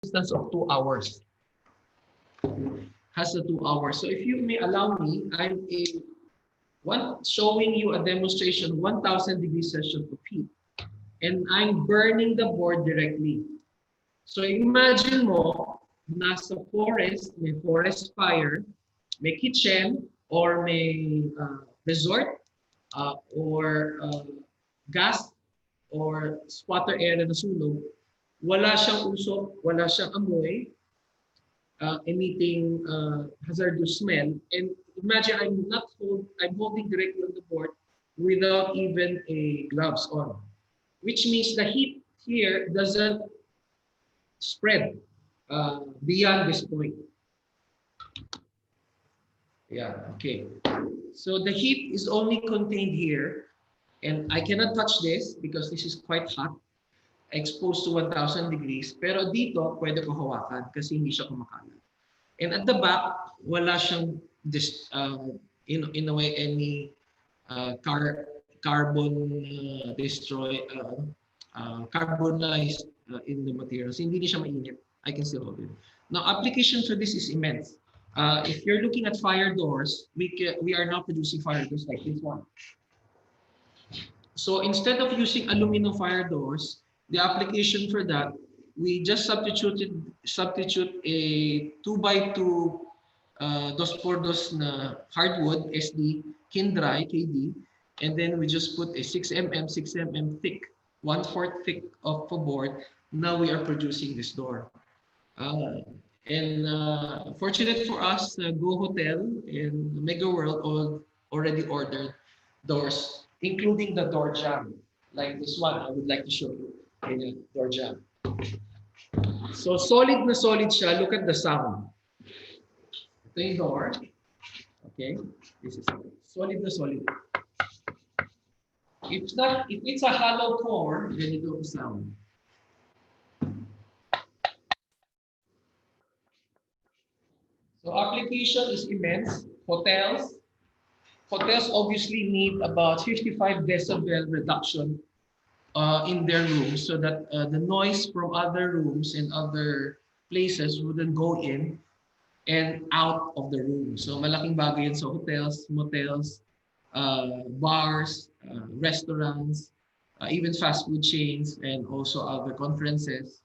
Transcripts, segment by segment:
distance of 2 hours. Has a 2 hours. So if you may allow me, showing you a demonstration 1000 degrees Celsius of heat. And I'm burning the board directly. So imagine mo, nasa forest, may forest fire, may kitchen, or may resort, or gas, or squatter area na sunog, wala siyang usok, wala siyang amoy, emitting hazardous smell. And imagine I'm holding directly on the board without even a gloves on, which means the heat here doesn't spread beyond this point. Yeah, okay. So the heat is only contained here, and I cannot touch this because this is quite hot, exposed to 1000 degrees. Pero dito, pwede ko hawakan kasi hindi siya kumakalat. And at the back, wala siyang, in a way, any carbonized in the materials. Hindi siya mainit. I can still hold it. Now, application for this is immense. If you're looking at fire doors, we are now producing fire doors like this one. So instead of using aluminum fire doors, the application for that, we just substitute a 2x2 dos por dos na hardwood SD kin dry KD, and then we just put a 6 mm thick, 1/4 thick of a board. Now we are producing this door. Fortunate for us, Go Hotel in Mega World already ordered doors, including the door jamb, like this one. I would like to show you in a door jamb. So solid na solid siya. Look at the sound. Ito yung door. Okay, this is solid na solid. If it's a hollow core, then ito ang sound. So application is immense. Hotels obviously need about 55 decibel reduction in their rooms so that the noise from other rooms and other places wouldn't go in and out of the room. So malaking bagay yan sa hotels, motels, bars, restaurants, even fast food chains, and also other conferences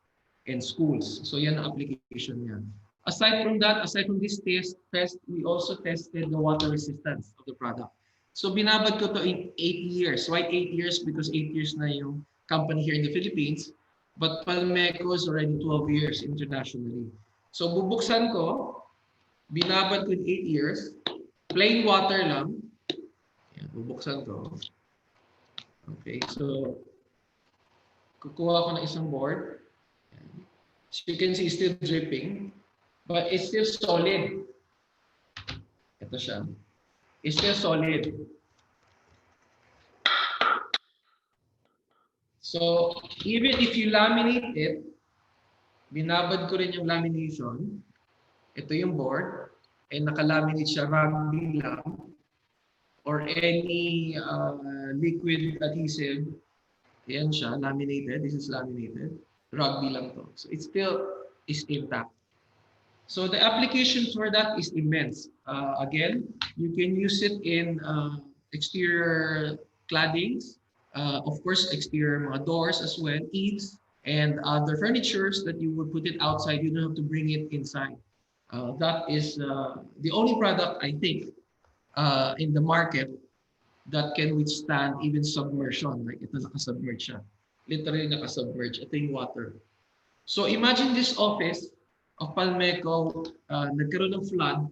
and schools. So yan ang application niya. Aside from this test, we also tested the water resistance of the product. So binabad ko to in 8 years. Why 8 years? Because 8 years na yung company here in the Philippines, but Palmeco is already 12 years internationally. So bubuksan ko, binabad ko in 8 years, plain water lang. Yan, bubuksan ko. Okay, so kukuha ko ng isang board. Yan. As you can see, it's still dripping. But it's still solid. Ito siya. It's still solid. So, even if you laminate it, binabad ko rin yung lamination. Ito yung board. And nakalaminate siya rugby lang. Or any liquid adhesive. Yan siya, laminated. This is laminated. Rugby lang to. So, it still is intact. So the application for that is immense. Again, you can use it in exterior claddings, of course, exterior mga doors as well, eaves, and other furnitures that you would put it outside. You don't have to bring it inside. That is the only product, I think, in the market that can withstand even submersion. Like ito nakasubmerge siya. Literally nakasubmerge. Ito yung water. So imagine this office of Palmeco, nagkaroon ng flood,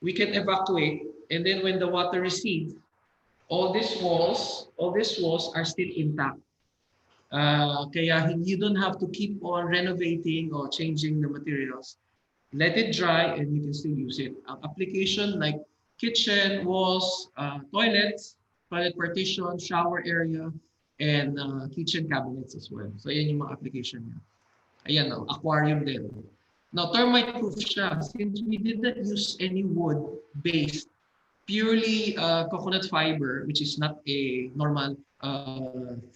we can evacuate, and then when the water recedes, all these walls are still intact. Kaya you don't have to keep on renovating or changing the materials. Let it dry and you can still use it. Application like kitchen, walls, toilets, toilet partition, shower area, and kitchen cabinets as well. So yan yung mga application niya. Ayan, aquarium din. Now, termite proof siya. Since we did not use any wood-based, purely coconut fiber, which is not a normal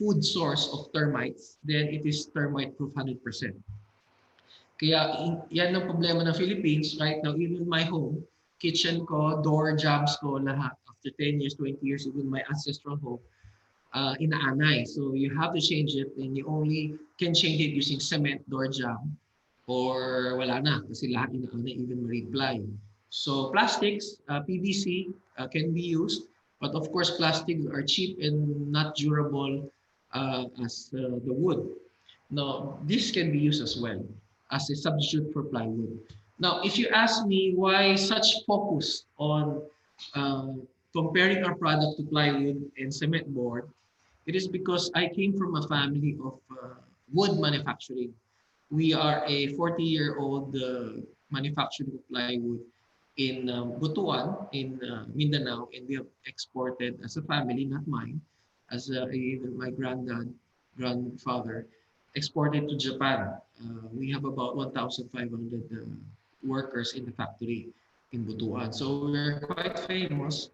food source of termites, then it is termite proof 100%. Kaya yan ang problema ng Philippines right now. Even my home, kitchen ko, door jambs ko, lahat. After 10 years, 20 years, even my ancestral home, inaanay. So you have to change it and you only can change it using cement door jamb or wala na kasi lahat inaanay, even marine ply. So plastics, PVC can be used, but of course plastics are cheap and not durable as the wood. Now, this can be used as well as a substitute for plywood. Now, if you ask me why such focus on uh, comparing our product to plywood and cement board, it is because I came from a family of wood manufacturing. We are a 40-year-old manufacturing of plywood in Butuan, in Mindanao, and we have exported as a family, not mine, as even my grandfather, exported to Japan. We have about 1,500 workers in the factory in Butuan. So we're quite famous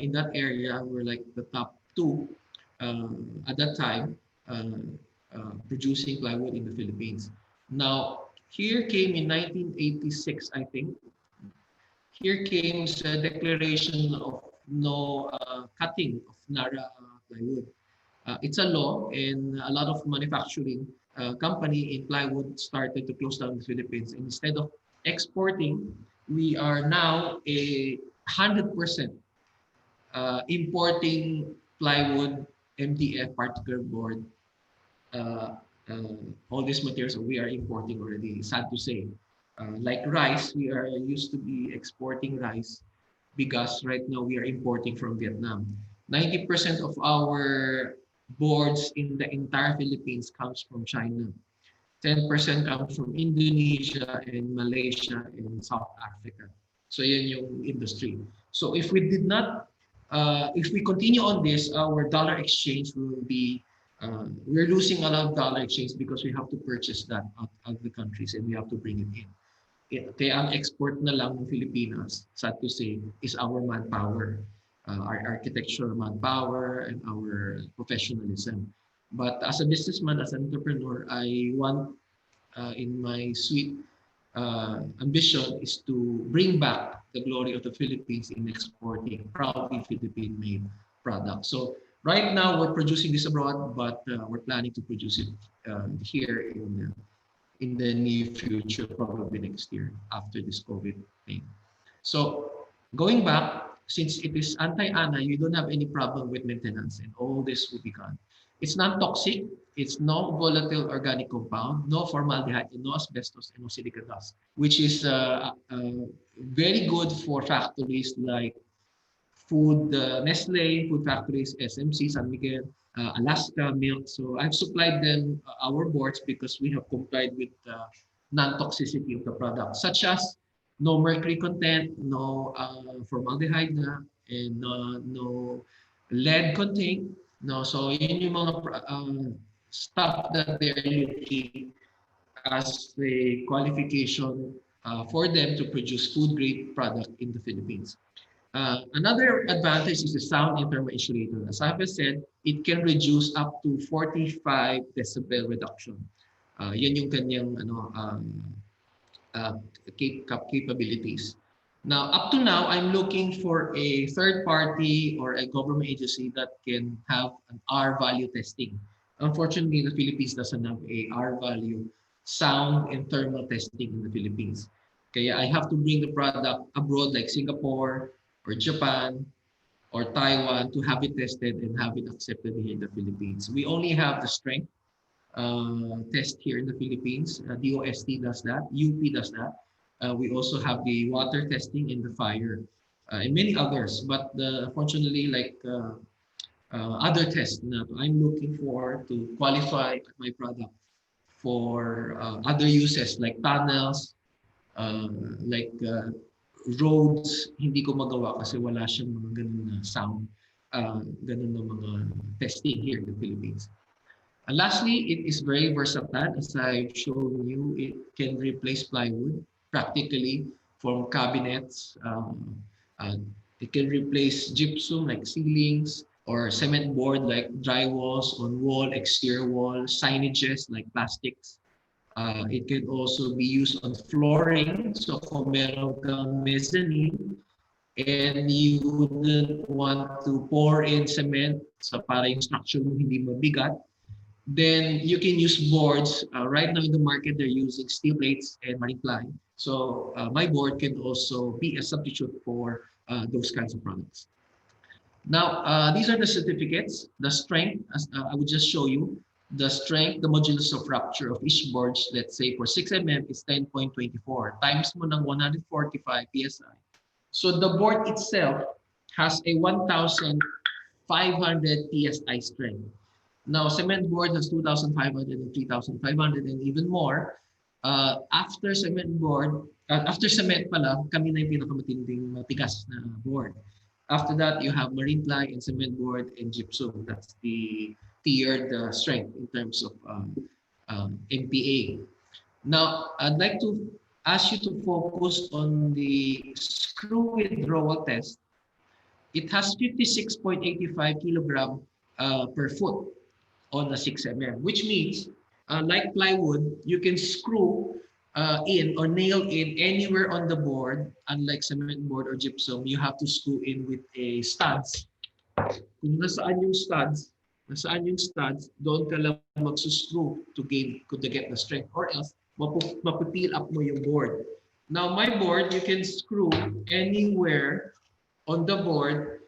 in that area. We're like the top two at that time producing plywood in the Philippines. Now, here came in 1986, I think, here came a declaration of no cutting of Nara plywood. It's a law, and a lot of manufacturing company in plywood started to close down the Philippines. And instead of exporting, we are now a 100% importing plywood, MDF, particle board, uh, all these materials we are importing already. Sad to say. Like rice, we are used to be exporting rice because right now we are importing from Vietnam. 90% of our boards in the entire Philippines comes from China. 10% comes from Indonesia and Malaysia and South Africa. So yan yung industry. So if we continue on this, our dollar exchange will be, we're losing a lot of dollar exchange because we have to purchase that out of the countries and we have to bring it in. Kaya ang export na lang ng Pilipinas, sad to say, is our manpower, our architectural manpower and our professionalism. But as a businessman, as an entrepreneur, I want in my sweet ambition is to bring back the glory of the Philippines in exporting proudly Philippine-made products. So right now we're producing this abroad, but we're planning to produce it here in the near future, probably next year after this COVID thing. So going back, since it is anti-ana, you don't have any problem with maintenance and all this will be gone. It's non-toxic, it's no volatile organic compound, no formaldehyde, no asbestos, and no silica dust, which is very good for factories like food, Nestle, food factories, SMC, San Miguel, Alaska milk. So I've supplied them our boards because we have complied with non-toxicity of the product, such as no mercury content, no formaldehyde na, and no lead content. No, so yun yung mga stuff that they're looking as a qualification for them to produce food grade product in the Philippines. Another advantage is the sound and thermal insulator. As I have said, it can reduce up to 45 decibel reduction. Yan yung kanyang capabilities. Now, up to now, I'm looking for a third party or a government agency that can have an R value testing. Unfortunately, the Philippines doesn't have a R value sound and thermal testing in the Philippines. Kaya I have to bring the product abroad like Singapore or Japan or Taiwan to have it tested and have it accepted here in the Philippines. We only have the strength test here in the Philippines. DOST does that, UP does that. We also have the water testing and the fire and many others. But unfortunately, like other tests that I'm looking for to qualify my product for other uses like tunnels, like roads, hindi ko magawa kasi wala siyang mga ganun na sound, ganun na mga testing here in the Philippines. And lastly, it is very versatile. As I've shown you, it can replace plywood practically from cabinets. It can replace gypsum like ceilings or cement board like drywalls on wall, exterior wall, signages like plastics. It can also be used on flooring. So kung meron kang mezzanine and you wouldn't want to pour in cement sa para yung structure mo hindi mabigat, then you can use boards. Right now in the market, they're using steel plates and marine ply. So my board can also be a substitute for those kinds of products. Now, these are the certificates. The strength, as I would just show you, the strength, the modulus of rupture of each board, let's say for 6 mm is 10.24 times mo ng 145 psi. So the board itself has a 1,500 psi strength. Now, cement board has 2,500 and 3,500 and even more. After cement board, after cement pala, kami na yung pinakamatinding matigas na board. After that, you have marine ply and cement board and gypsum. That's the tiered strength in terms of MPA. Now, I'd like to ask you to focus on the screw withdrawal test. It has 56.85 kilogram per foot on a 6 mm, which means, like plywood, you can screw in or nail in anywhere on the board. Unlike cement board or gypsum, you have to screw in with a studs. Kung nasaan yung studs, doon ka lang magsuscrew to get the strength, or else mapipil up mo yung board. Now, my board, you can screw anywhere on the board.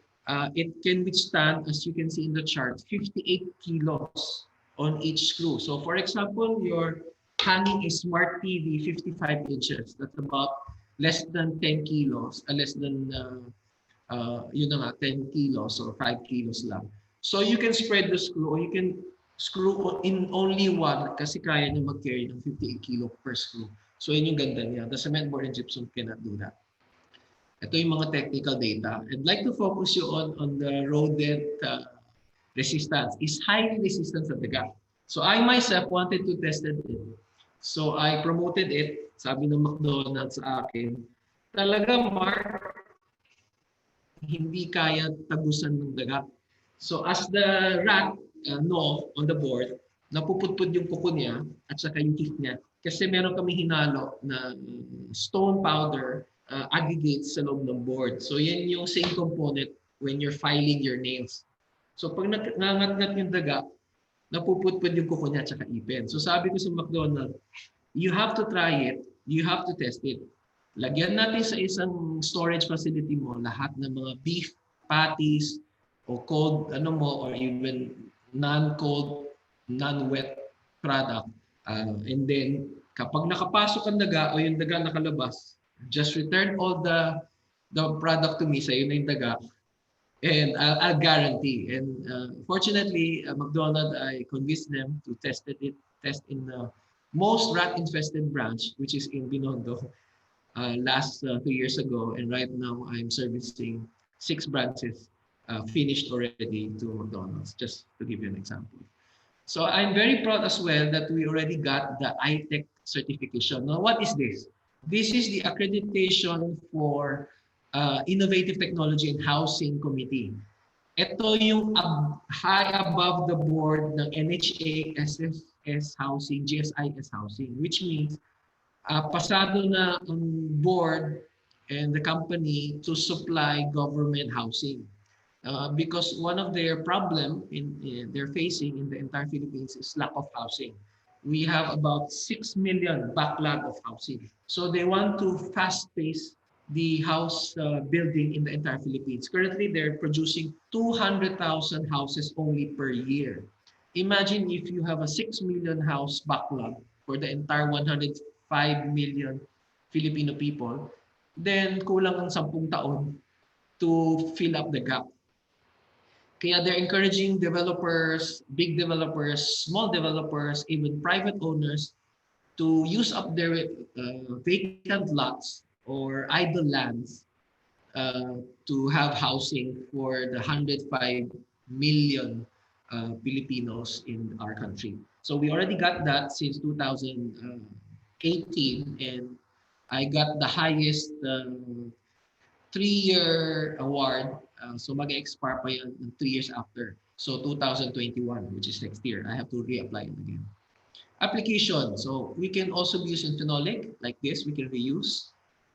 It can withstand, as you can see in the chart, 58 kilos on each screw. So for example, you're hanging a smart TV 55 inches. That's about less than 10 kilos, less than 10 kilos or 5 kilos lang. So you can spread the screw, or you can screw in only one kasi kaya na mag-carry ng 58 kilo per screw. So yun yung ganda niya. The cement board and gypsum cannot do that. Ito yung mga technical data. I'd like to focus you on the rodent resistance. It's highly resistant sa daga. So I myself wanted to test it. So I promoted it. Sabi ng McDonald's sa akin, talaga Mark, hindi kaya tagusan ng daga. So as the rat on the board, napupudpud yung kuko niya at saka yung teeth niya. Kasi meron kami hinalo na stone powder aggregates sa loob ng board. So yan yung same component when you're filing your nails. So pag nangangat-ngat yung daga, napupudpud yung kuko niya at saka ipin. So sabi ko sa McDonald's, you have to try it, you have to test it. Lagyan natin sa isang storage facility mo lahat ng mga beef patties o cold or even non-cold, non-wet product. And then kapag nakapasok ang daga o yung daga nakalabas, just return all the product to me, sa'yo na yung daga, and I'll guarantee. And fortunately, McDonald's, I convinced them to test in the most rat-infested branch, which is in Binondo, last 2 years ago. And right now, I'm servicing 6 branches finished already to McDonald's, just to give you an example. So I'm very proud as well that we already got the AITECH certification. Now, what is this? This is the accreditation for Innovative Technology and Housing Committee. Ito yung high above the board ng NHA, SFS Housing, GSIS Housing, which means pasado na ang board and the company to supply government housing. Because one of their problem they're facing in the entire Philippines is lack of housing. We have about 6 million backlog of housing. So they want to fast pace the house building in the entire Philippines. Currently, they're producing 200,000 houses only per year. Imagine if you have a 6 million house backlog for the entire 105 million Filipino people, then kulang ang 10 taon to fill up the gap. Kaya they're encouraging developers, big developers, small developers, even private owners to use up their vacant lots or idle lands to have housing for the 105 million Filipinos in our country. So we already got that since 2018, and I got the highest 3-year award. So mag-expire pa yan 3 years after. So 2021, which is next year, I have to reapply it again. Application. So we can also be using phenolic like this. We can reuse.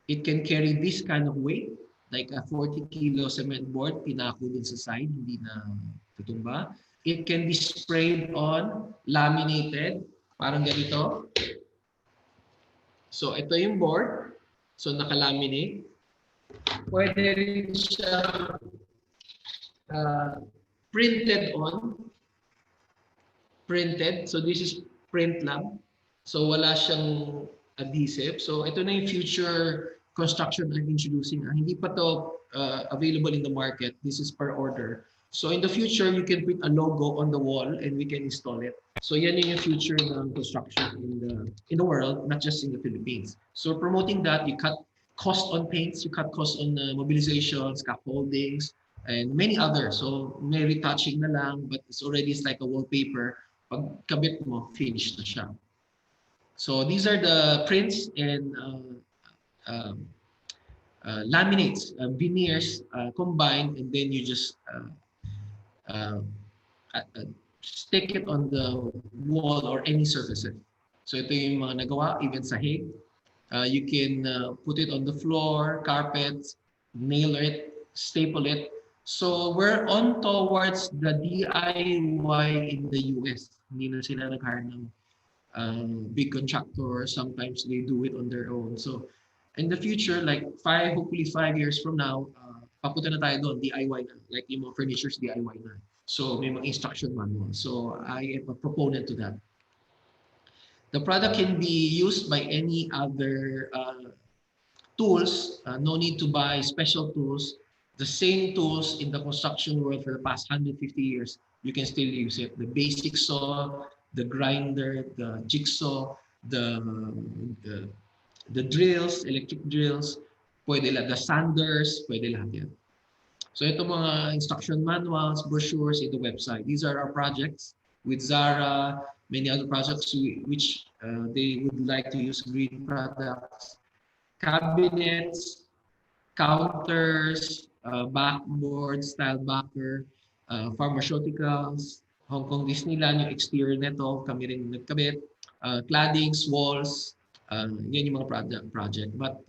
It can carry this kind of weight, like a 40 kilo cement board, pinako din sa side, hindi na tutumba. It can be sprayed on, laminated, parang ganito. So ito yung board. So nakalaminate. Pwede rin siya uh, printed on. Printed. So this is print lang. So wala siyang adhesive. So ito na yung future construction I'm introducing. Hindi pa to available in the market. This is per order. So in the future, you can print a logo on the wall and we can install it. So yan yung future ng construction in the world, not just in the Philippines. So promoting that, you cut cost on paints, you cut cost on mobilizations, scaffoldings, and many others. So may retouching na lang, but it's like a wallpaper. Pag kabit mo, finished na siya. So these are the prints and laminates, veneers combined, and then you just stick it on the wall or any surfaces. So ito yung mga nagawa, even sa hay. You can put it on the floor, carpets, nail it, staple it. So we're on towards the DIY in the US. Hindi na sila nag-hire ng big contractor. Sometimes they do it on their own. So in the future, like hopefully 5 years from now, papunta na tayo doon, DIY na. Like yung mga furnitures, DIY na. So may mga instruction manual. So I am a proponent to that. The product can be used by any other tools. No need to buy special tools. The same tools in the construction world for the past 150 years, you can still use it. The basic saw, the grinder, the jigsaw, the drills, electric drills, pwede lahat. The sanders, pwede lahat yan. So ito mga instruction manuals, brochures in the website. These are our projects with Zara, many other projects which they would like to use green products. Cabinets, counters, backboards, style backer, pharmaceuticals, Hong Kong Disneyland, yung exterior nito, kami rin nagkabit, claddings, walls, yan yung mga project. But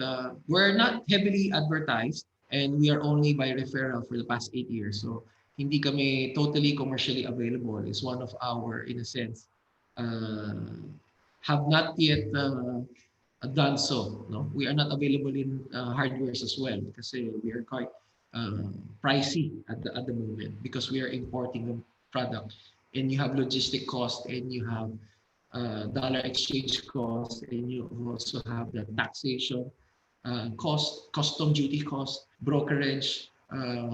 we're not heavily advertised and we are only by referral for the past 8 years. So hindi kami totally commercially available. It's one of our, in a sense, have not yet done so. No, we are not available in hardwares as well because we are quite pricey at the moment because we are importing the product, and you have logistic cost, and you have dollar exchange cost, and you also have the taxation cost, custom duty cost, brokerage.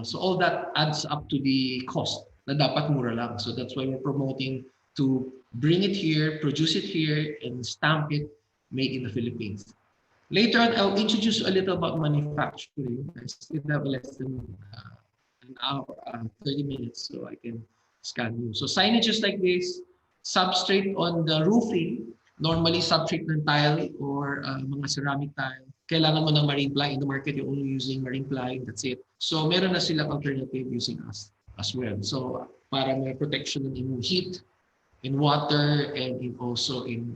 So all that adds up to the cost na dapat mura lang. So that's why we're promoting to bring it here, produce it here, and stamp it made in the Philippines. Later on, I'll introduce a little about manufacturing. I still have less than an hour, 30 minutes, so I can scan you. So signages like this, substrate on the roofing, normally substrate ng tile or mga ceramic tile. Kailangan mo ng marine ply. In the market, you're only using marine ply, that's it. So meron na silang alternative using us as well. So para may protection in heat, in water, and also in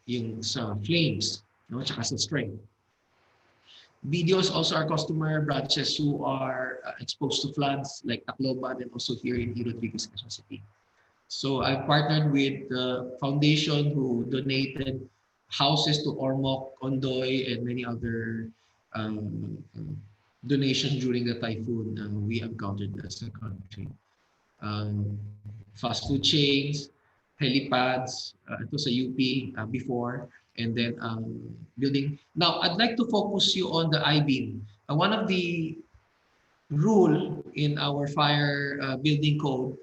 yung sa flames, no, tsaka sa strength. Videos also our customer branches who are exposed to floods like Tacloban and also here in Rodriguez, Quezon City. So I've partnered with the foundation who donated houses to Ormoc, Ondoy, and many other donations during the typhoon we encountered as a country. Fast food chains, helipads, ito sa UP before, and then building. Now, I'd like to focus you on the I-beam. One of the rule in our fire building code,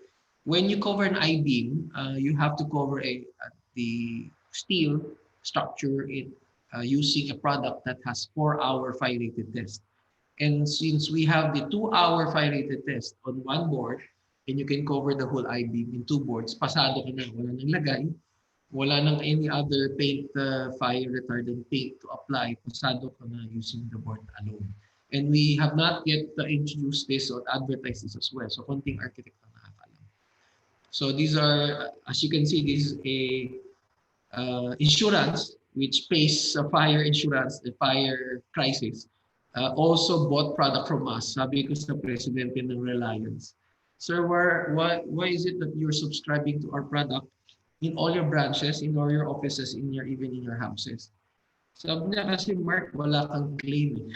when you cover an I-beam, you have to cover the steel structure using a product that has 4-hour fire-rated test. And since we have the 2-hour fire-rated test on one board, and you can cover the whole I-beam in 2 boards, pasado ka na, wala nang lagay, wala nang any other paint, fire retardant paint to apply, pasado ka na using the board alone. And we have not yet introduced this or advertised this as well. So konting architect na nakakalam. So these are, as you can see, this is a insurance which pays fire insurance, the fire crisis. Also bought product from us. Sabi ko sa presidente ng Reliance, Sir, why is it that you're subscribing to our product in all your branches, in all your offices, even in your houses? Sabi niya kasi, Mark, wala kang claim.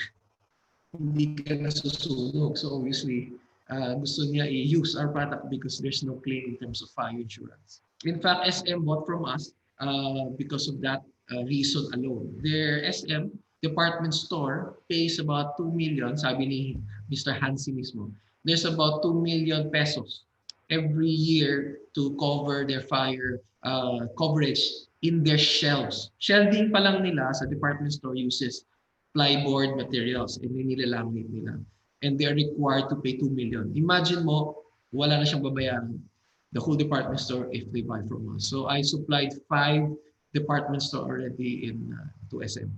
Hindi ka nasusunog. So obviously, gusto niya i-use our product because there's no claim in terms of fire insurance. In fact, SM bought from us because of that reason alone. Their SM department store pays about 2 million, sabi ni Mr. Hansi mismo. There's about 2 million pesos every year to cover their fire coverage in their shelves. Shelving pa lang nila sa department store uses plyboard materials and nilalaminate nila. And they are required to pay 2 million. Imagine mo, wala na siyang babayaran the whole department store if they buy from us. So I supplied 5 department store already to SM.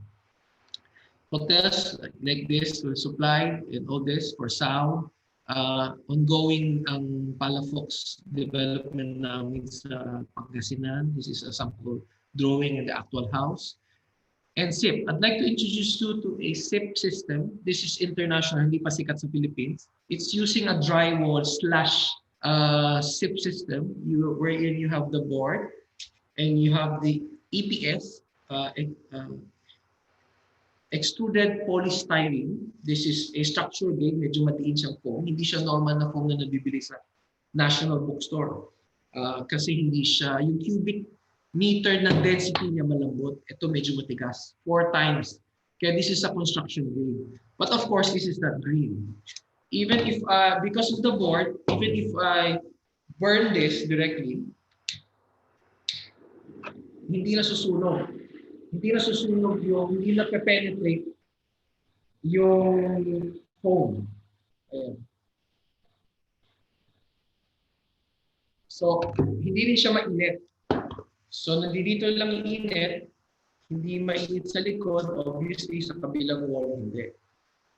Hotels like this will supply and all this for sound. Ongoing ang Palafox development namin sa Pangasinan. This is a sample drawing in the actual house. And SIP, I'd like to introduce you to a SIP system. This is international, hindi pa sikat sa Philippines. It's using a drywall slash SIP system wherein you have the board and you have the EPS, extruded polystyrene. This is a structure grade, medyo matiin siyang foam. Hindi siya normal na foam na nabibili sa National Bookstore. Kasi hindi siya, yung cubic meter ng density niya malambot. Ito medyo matigas, 4 times. Kaya this is a construction grade. But of course, this is not green. Even if, because of the board, even if I burn this directly, hindi na susunog. Hindi na susunog yung, hindi na penetrate yung foam. Ayan. So, hindi rin siya mainit. So, nandito lang init, hindi mainit sa likod, obviously sa kabilang wall hindi.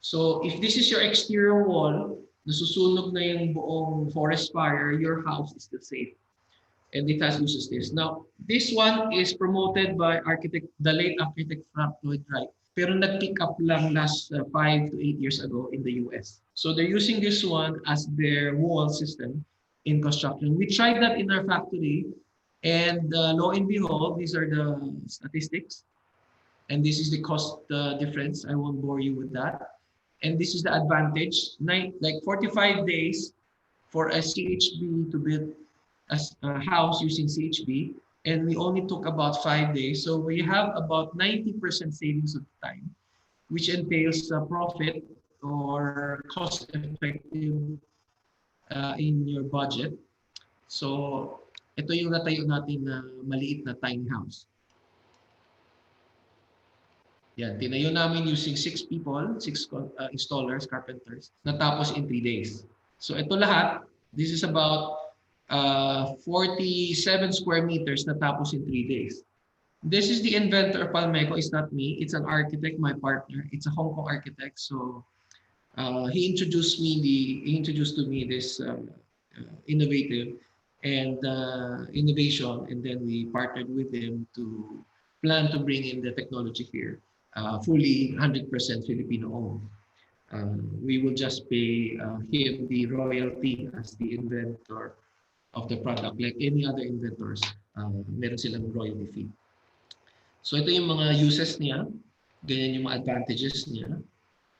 So, if this is your exterior wall, nasusunog na yung buong forest fire, your house is still safe. And it has uses this. Now, this one is promoted by the late architect Frank Lloyd Wright. Pero nag-pick up lang last 5 to 8 years ago in the US. So they're using this one as their wall system in construction. We tried that in our factory. And lo and behold, these are the statistics. And this is the cost difference. I won't bore you with that. And this is the advantage. Like 45 days for a CHB to build a house using CHB. And we only took about 5 days. So we have about 90% savings of time, which entails profit or cost effective in your budget. So ito yung natayo natin na maliit na tiny house. Yan, tinayo namin using 6 people, 6 installers, carpenters, natapos in 3 days. So ito lahat, this is about 47 square meters natapos in 3 days. This is the inventor of Palmeco. It's not me. It's an architect, my partner. It's a Hong Kong architect. So he introduced to me this innovative and innovation, and then we partnered with him to plan to bring in the technology here, fully 100% Filipino owned. We will just pay him the royalty as the inventor of the product, like any other inventors. Meron silang royalty fee. So ito yung mga uses niya, ganyan yung mga advantages niya.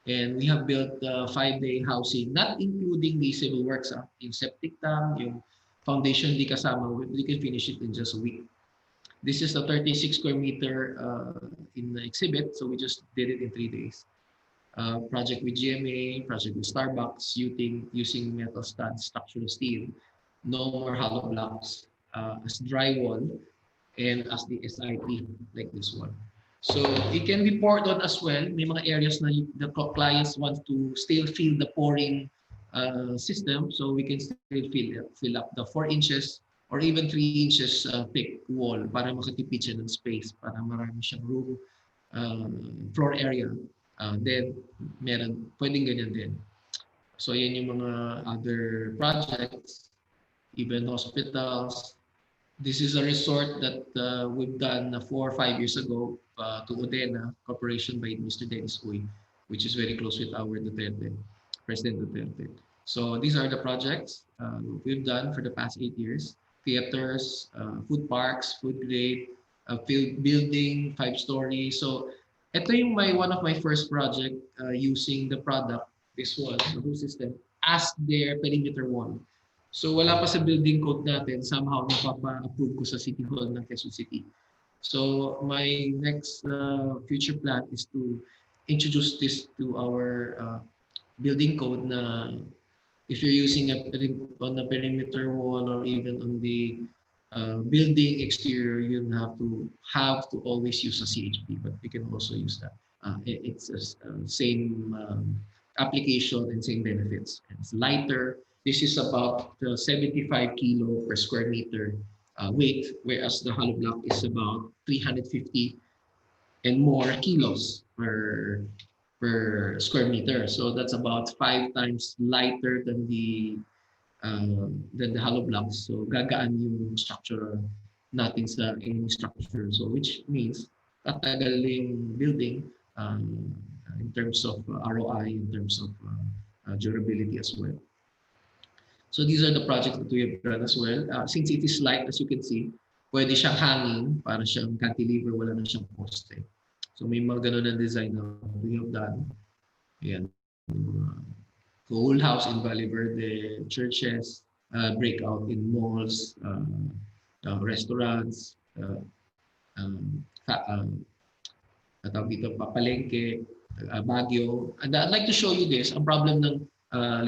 And we have built 5-day housing, not including the civil works, yung septic tank, yung foundation di kasama, we can finish it in just a week. This is a 36 square meter in the exhibit, so we just did it in 3 days. Project with GMA, project with Starbucks, using metal studs, structural steel, no more hollow blocks, as drywall, and as the SIP, like this one. So it can be poured on as well. May mga areas na the clients want to still feel the pouring system, so we can still fill up the 4 inches or even 3 inches thick wall para makatipid siya ng space, para marami siyang room, floor area. Then pwedeng ganyan din. So yan yung mga other projects. even hospitals. This is a resort that we've done 4 or 5 years ago to Odena Corporation by Mr. Dennis Uy, which is very close with our Duterte, President Duterte. So these are the projects we've done for the past 8 years. Theaters, food parks, food grade, field building, 5-story. So ito yung one of my first project using the product, this one, the whole system, as their perimeter wall. So wala pa sa building code natin, somehow napapa-approve ko sa City Hall ng Quezon City. So my next future plan is to introduce this to our building code na if you're using on the perimeter wall or even on the building exterior, you have to always use a CHP, but you can also use that. It's the same application and same benefits. It's lighter. This is about 75 kilo per square meter weight, whereas the hollow block is about 350 and more kilos per square meter. So that's about 5 times lighter than the hollow blocks. So gagaan yung structure natin sa any structure. So which means tatagal yung building in terms of ROI, in terms of durability as well. So these are the projects that we have done as well. Since it is light, as you can see, pwede siyang hanging, para siyang cantilever, wala na siyang poste. So may mga ganun na design na we have done. Ayan. Whole house in Valle Verde, churches, breakout in malls, restaurants, Palengke, Baguio. And I'd like to show you this. Ang problem ng,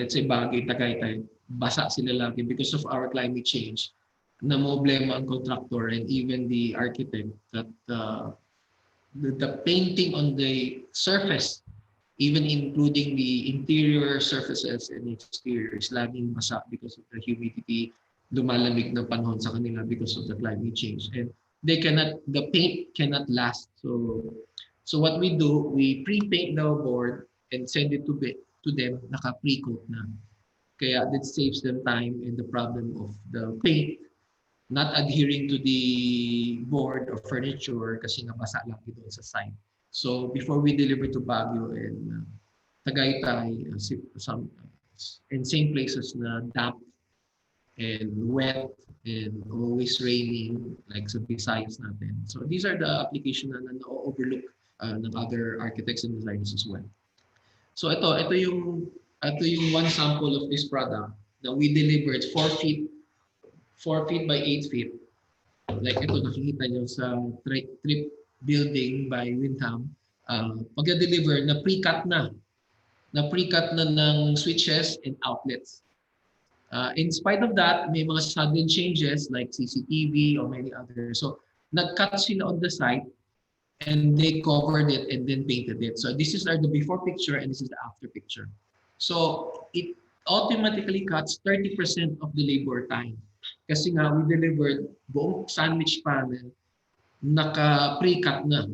let's say, Baguio, Tagaytay, basa sila lagi because of our climate change. Na problema ang contractor and even the architect that the painting on the surface, even including the interior surfaces and exteriors, laging basa because of the humidity, lumalamig na panahon sa kanila because of the climate change. And the paint cannot last. So what we do, we pre-paint the board and send it to them, naka-pre-coat na. Kaya that saves them time and the problem of the paint not adhering to the board or furniture kasi nabasa lang doon sa site. So before we deliver to Baguio and Tagaytay, and same places na damp and wet and always raining like sa Visayas natin. So these are the application na na-overlook ng other architects and designers as well. So ito yung one sample of this product that we delivered 4 feet by 8 feet. Like ito, nakikita nyo sa trip building by Windham. Pag-deliver, na pre-cut na ng switches and outlets. In spite of that, may mga sudden changes like CCTV or many others. So, nag-cut sila on the site and they covered it and then painted it. So, this is the before picture and this is the after picture. So, it automatically cuts 30% of the labor time. Kasi nga, we delivered buong sandwich panel, naka-pre-cut na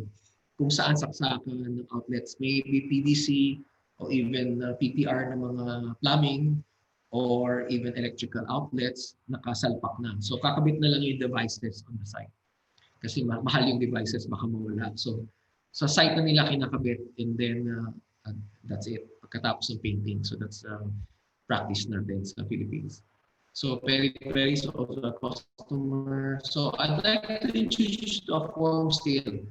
kung saan saksakan ng outlets. Maybe PVC or even PTR ng mga plumbing or even electrical outlets, nakasalpak na. So, kakabit na lang yung devices on the site. Kasi mahal yung devices, baka mawala. So, sa site na nila kinakabit and then that's it. Pagkatapos ng painting. So, that's practice natin sa Philippines. So, very also a customer. So, I'd like to introduce to a form steel.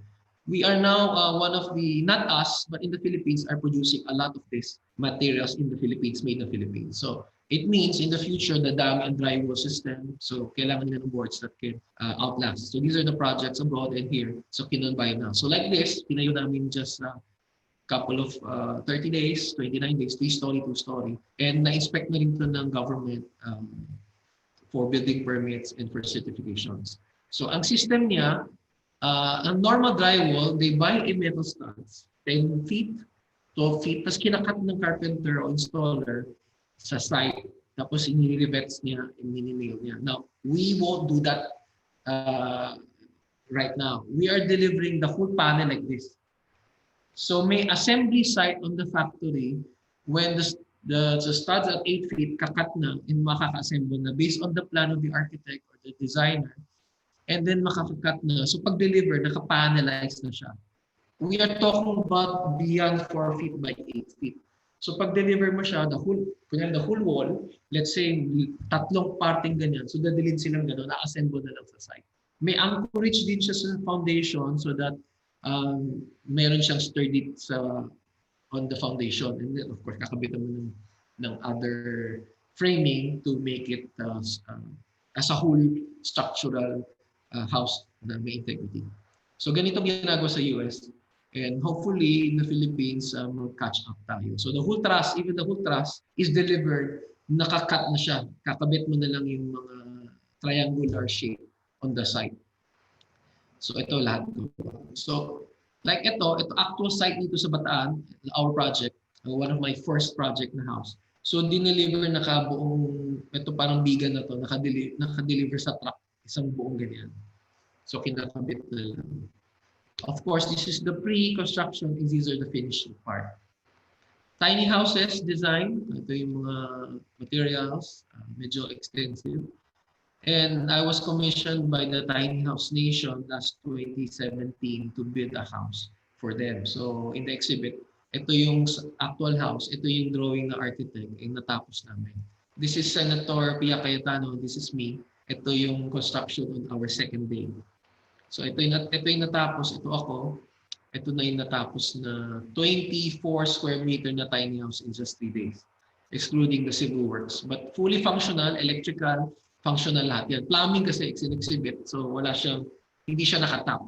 We are now one of the, not us, but in the Philippines are producing a lot of these materials in the Philippines, made in the Philippines. So, it means in the future, the dam and drywall system, so kailangan nila ng boards that can outlast. So, these are the projects abroad and here. So, kinonbine na. So, like this, pinayo namin just couple of 30 days, 29 days, 3-story, 2-story. And na-inspect na rin ito ng government for building permits and for certifications. So ang system niya, ang normal drywall, they buy a metal studs, 10 feet, 12 feet, tapos kinakat ng carpenter o installer sa site, tapos inirevets niya, ininail niya. Now, we won't do that right now. We are delivering the full panel like this. So may assembly site on the factory when the studs at 8 feet, kakat na and makaka-assemble na based on the plan of the architect or the designer. And then makakakat na. So pag-deliver, nakapanelize na siya. We are talking about beyond 4 feet by 8 feet. So pag-deliver mo siya, the whole wall, let's say, tatlong parting ganyan. So dadalhin silang gano'n, na-assemble na lang sa site. May anchorage din siya sa foundation so that meron siyang sturdy on the foundation. And then, of course, kakabitan mo ng other framing to make it as a whole structural house na may integrity. So ganito ginagawa sa US. And hopefully, in the Philippines, catch up tayo. So the whole truss, even the whole truss, is delivered, nakakat na siya. Kakabit mo na lang yung mga triangular shape on the side. So ito lahat ko. So like ito actual site dito sa Bataan, our project, one of my first project na house. So dineliver nakabuong, ito parang bigan na to, nakadeliver sa truck, isang buong ganyan. So kinakabit na lang. Of course, this is the pre-construction and these are the finished part. Tiny houses design, ito yung mga materials, medyo extensive. And I was commissioned by the Tiny House Nation last 2017 to build a house for them. So in the exhibit, ito yung actual house, ito yung drawing na architect, yung natapos namin. This is Senator Pia Cayetano, this is me. Ito yung construction on our second day. So ito yung natapos, ito ako. Ito na yung natapos na 24 square meter na tiny house in just 3 days, excluding the civil works. But fully functional, electrical, functional lahat yan. Plumbing kasi it's an exhibit, so hindi siya nakatap,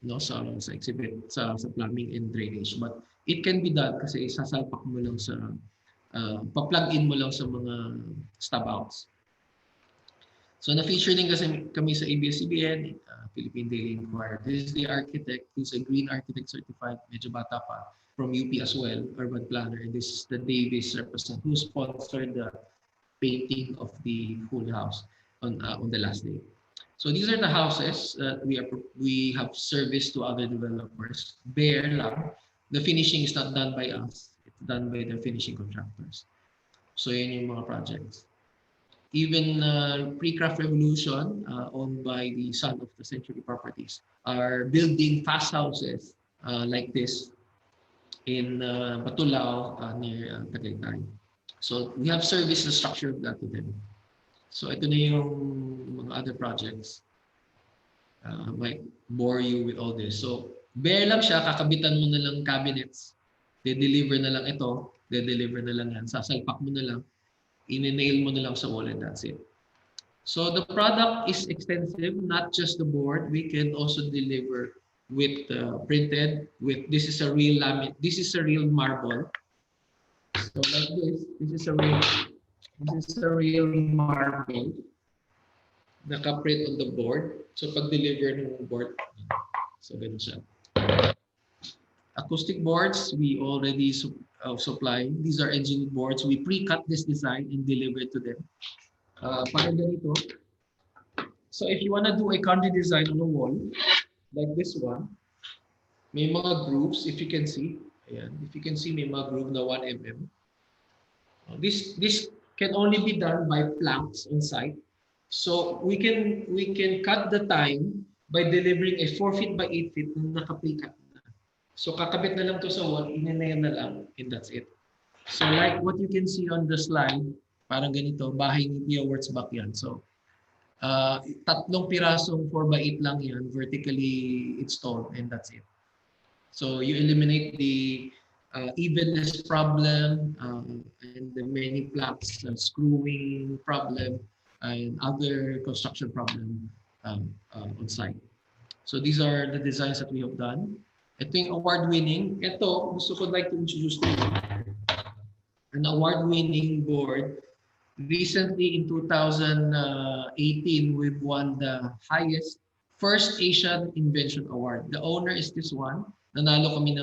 no, sa exhibit, sa plumbing and drainage. But it can be done kasi sasalpak mo lang pa-plug in mo lang sa mga stub outs. So na-feature din kasi kami sa ABS-CBN, Philippine Daily Inquirer. This is the architect, he's a green architect certified, medyo bata pa, from UP as well, urban planner. And this is the Davis representative who sponsored the painting of the whole house on the last day. So these are the houses that we have serviced to other developers. Bare lang. The finishing is not done by us. It's done by the finishing contractors. So yun yung mga projects. Even Pre-Craft Revolution, owned by the son of the Century Properties, are building fast houses like this in Batulao near Tagaytay. So we have serviced the structure of that to them. So ito na yung mga other projects. I might bore you with all this. So bare lang siya, kakabitan mo na lang cabinets. De-deliver na lang ito, de-deliver na lang yan. Sasalpak mo na lang. I-nail mo na lang sa wall and that's it. So the product is extensive, not just the board. We can also deliver with printed. This is a real marble. So like this is a real marble. Naka-print on the board. So pag deliver ng board, so ganun siya. Acoustic boards, we already supply. These are engineered boards. We pre-cut this design and deliver it to them. Parang ganito. So if you want to do a country design on a wall, like this one, may mga grooves, if you can see. Ayan. If you can see, may mga groove na 1 mm. This can only be done by planks on site. So we can cut the time by delivering a 4 feet by 8 feet na naka-pre-cut. So kakabit na lang to sa wall, inanayan na lang, and that's it. So like what you can see on the slide, parang ganito, bahay ni Tia Wurzbach yan. So tatlong pirasong 4 by 8 lang yan, vertically installed, and that's it. So you eliminate the evenness problem and the many planks, screwing problem, and other construction problem on site. So these are the designs that we have done. Ito yung award-winning. Ito, gusto ko like to introduce to you. An award-winning board. Recently in 2018, we've won the highest First Asian Invention Award. The owner is this one. Nanalo kami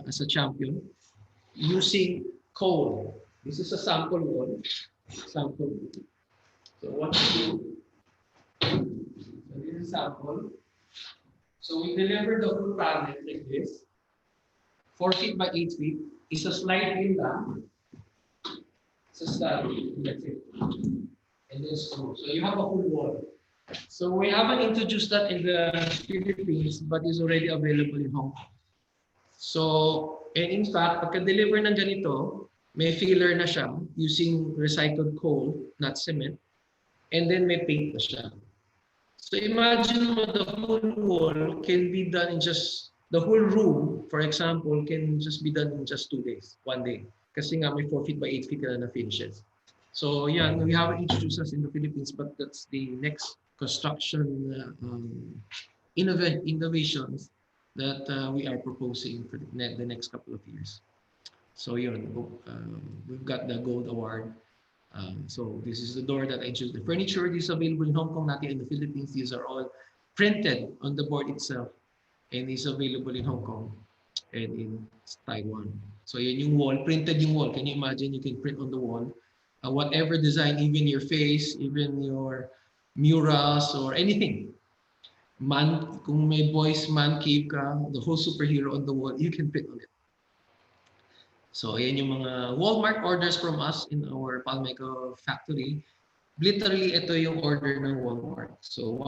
as a champion using coal. This is a sample wall. Sample. So what we do? So this is sample. So we deliver the full panel like this. 4 feet by 8 feet. Isa slide in lang. So study, that's it. And then screw. So you have a whole wall. So we haven't introduced that in the Philippines, but it's already available in Hong Kong. So, and in fact, pagka-deliver ng ganito, may filler na siya using recycled coal, not cement, and then may paint na siya. So imagine mo the whole wall can be done in just, the whole room, for example, can just be done in just 2 days, 1 day. Kasi nga may 4 feet by 8 feet na finishes. So yeah, we haven't introduced us in the Philippines, but that's the next construction innovations that we are proposing for the next couple of years. So yun, we've got the gold award. So this is the door that I choose. The furniture is available in Hong Kong, not in the Philippines. These are all printed on the board itself and is available in Hong Kong and in Taiwan. So yun yung wall, printed yung wall. Can you imagine? You can print on the wall. Whatever design, even your face, even your murals or anything. Kung may boys man cave ka, the whole superhero on the wall, you can print on it. So yan yung mga Walmart orders from us in our Palmeco factory. Literally, ito yung order ng Walmart. So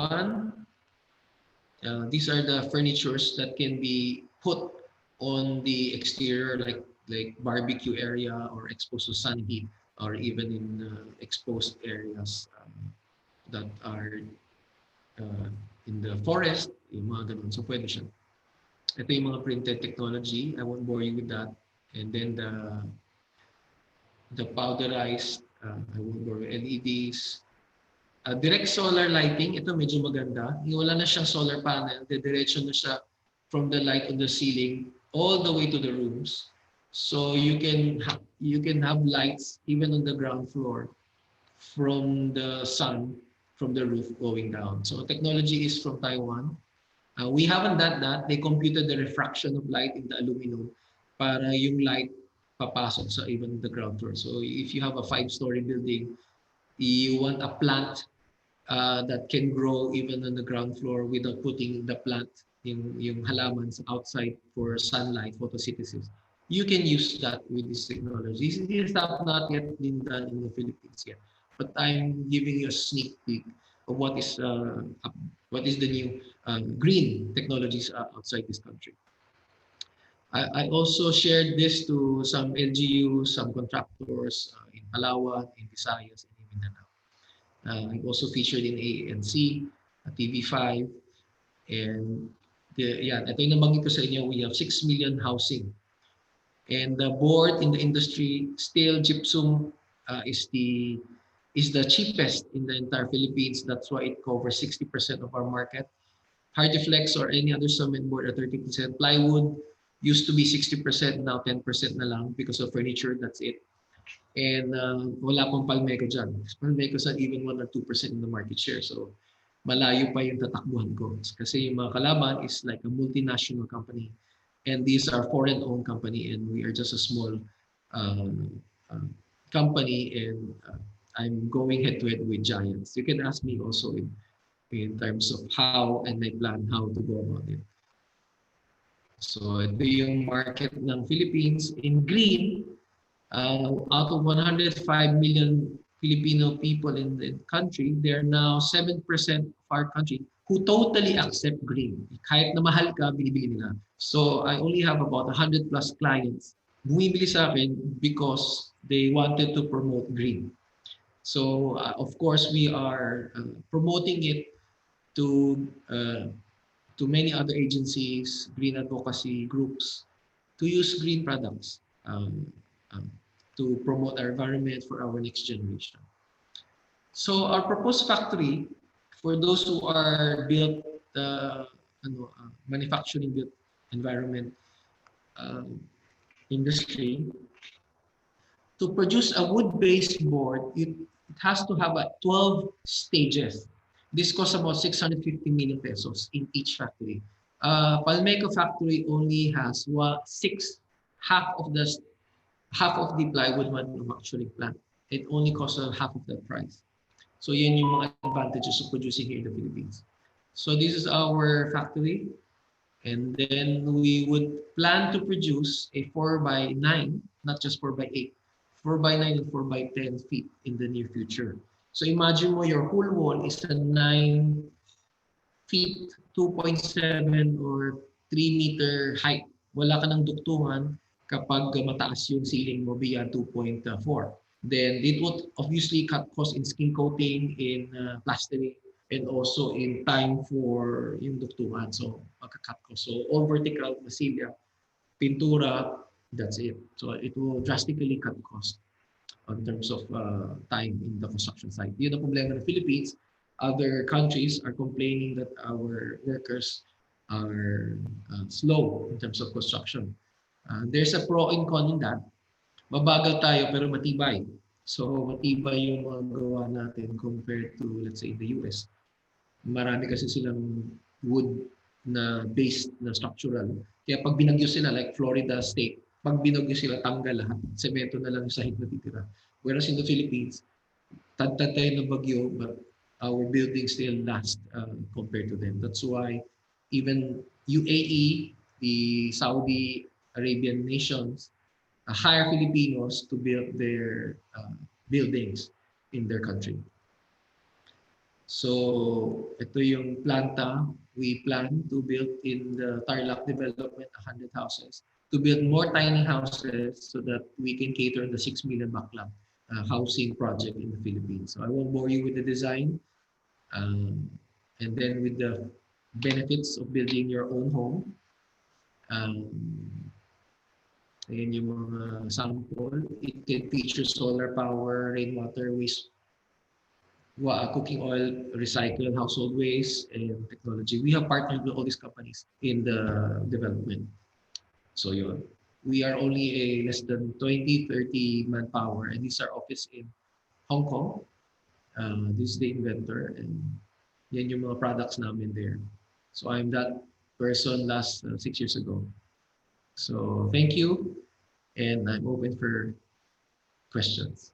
these are the furnitures that can be put on the exterior, like barbecue area or exposed to sun heat, or even in exposed areas that are in the forest, yung mga ganun. So pwede siya. Ito yung mga printed technology. I won't bore you with that. And then the powderized, I won't bore you, LEDs. Direct solar lighting, ito medyo maganda. Wala na siyang solar panel. Diretso na siya from the light on the ceiling all the way to the rooms. So you can have lights even on the ground floor from the sun, from the roof going down. So technology is from Taiwan. We haven't done that. They computed the refraction of light in the aluminum para yung light papasok sa even the ground floor. So if you have a 5-story building, you want a plant that can grow even on the ground floor without putting the plant, yung halamans outside for sunlight, photosynthesis. You can use that with this technology. This have not yet been done in the Philippines yet, but I'm giving you a sneak peek of what is the new green technologies outside this country. I also shared this to some LGUs, some contractors in Palawan, in Visayas, and in Mindanao. I'm also featured in ANC, TV5, and ito yung nabanggit ko sa inyo, we have 6 million housing. And the board in the industry, still gypsum is the cheapest in the entire Philippines. That's why it covers 60% of our market. Hardiflex or any other cement board are 30%. Plywood used to be 60%, now 10% na lang because of furniture, that's it. And wala pang Palmeco dyan. Palmeco is even 1 or 2% in the market share. So malayo pa yung tatakbuhan ko. Kasi yung mga kalaban is like a multinational company. And these are foreign-owned company and we are just a small company and I'm going head-to-head with giants. You can ask me also in terms of how and my plan how to go about it. So ito yung market ng Philippines. In green, out of 105 million Filipino people in the country, there are now 7% of our country who totally accept green. Kahit na mahal ka, binibili nila. So I only have about 100 plus clients bumibili sa akin because they wanted to promote green. So of course, we are promoting it to many other agencies, green advocacy groups, to use green products to promote our environment for our next generation. So our proposed factory, for those who are built, manufacturing built environment industry, to produce a wood-based board, it has to have 12 stages. This costs about 650 million pesos in each factory. Palmeco factory only has half of the plywood manufacturing plant. It only costs half of that price. So yun yung mga advantages of producing here in the Philippines. So this is our factory. And then we would plan to produce a 4x9, not just 4x8, 4 by 9 and 4 by 10 feet in the near future. So imagine mo your whole wall is a 9 feet, 2.7 or 3 meter height. Wala ka ng dugtungan kapag mataas yung ceiling mo beyond 2.4. Then it would obviously cut cost in skin coating, in plastering, and also in time for yung dugtungan. So magka-cut cost. So all vertical, masilya, pintura, that's it. So it will drastically cut cost in terms of time in the construction site. Yun ang problema ng Philippines. Other countries are complaining that our workers are slow in terms of construction. There's a pro and con in that. Mabagal tayo pero matibay. So matibay yung mga gawa natin compared to, let's say, the US. Marami kasi silang wood na based na structural. Kaya pag binagyo sila, like Florida State, pag binagyo sila, tanggal lahat. Semento na lang yung sahig na titira. Whereas in the Philippines, tad-tad tayo na bagyo, but our buildings still last compared to them. That's why even UAE, the Saudi Arabian nations, hire Filipinos to build their buildings in their country. So ito yung planta. We plan to build in the Tarlac development 100 houses, to build more tiny houses so that we can cater the 6 million backlog housing project in the Philippines. So I won't bore you with the design. And then with the benefits of building your own home. Ayan yung mga sample. It can feature solar power, rainwater, waste, cooking oil, recycled household waste, and technology. We have partnered with all these companies in the development. So yun. We are only a less than 20-30 manpower, and these are office in Hong Kong. This is the inventor, and yan yung mga products namin there. So I'm that person last 6 years ago. So thank you, and I'm open for questions.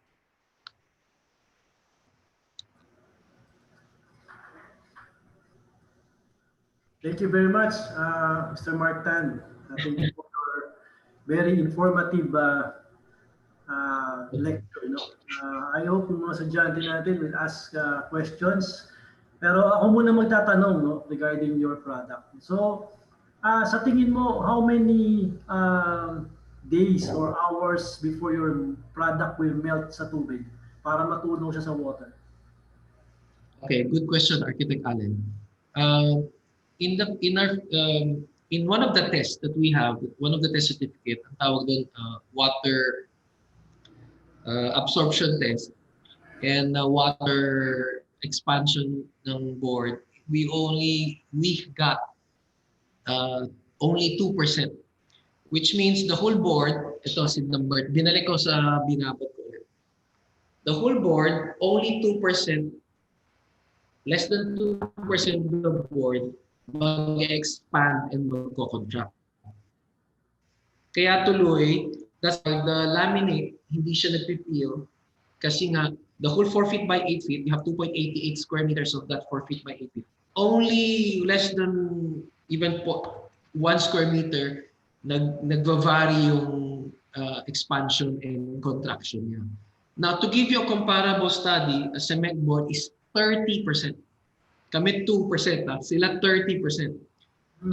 Thank you very much, Mr. Martin. Thank you for your very informative lecture. I hope yung mga sadyante natin will ask questions. Pero ako muna magtatanong regarding your product. So, sa tingin mo, how many days or hours before your product will melt sa tubig para matulong siya sa water? Okay, good question, Architect Allen. In one of the tests that we have, one of the test certificate, ang tawag doon water absorption test and water expansion ng board, we got only 2%, which means the whole board, ito si number, dinalik ko sa binabot ko. The whole board, only 2%, less than 2% of the board mag-expand and mag-contract. Kaya tuloy, that's why the laminate, hindi siya nagpipeel kasi nga, the whole 4 feet by 8 feet, you have 2.88 square meters of that 4 feet by 8 feet. Only less than even 1 square meter, nagva-vary yung expansion and contraction niya. Now, to give you a comparable study, a cement board is 30%. Kami 2%, sila 30%.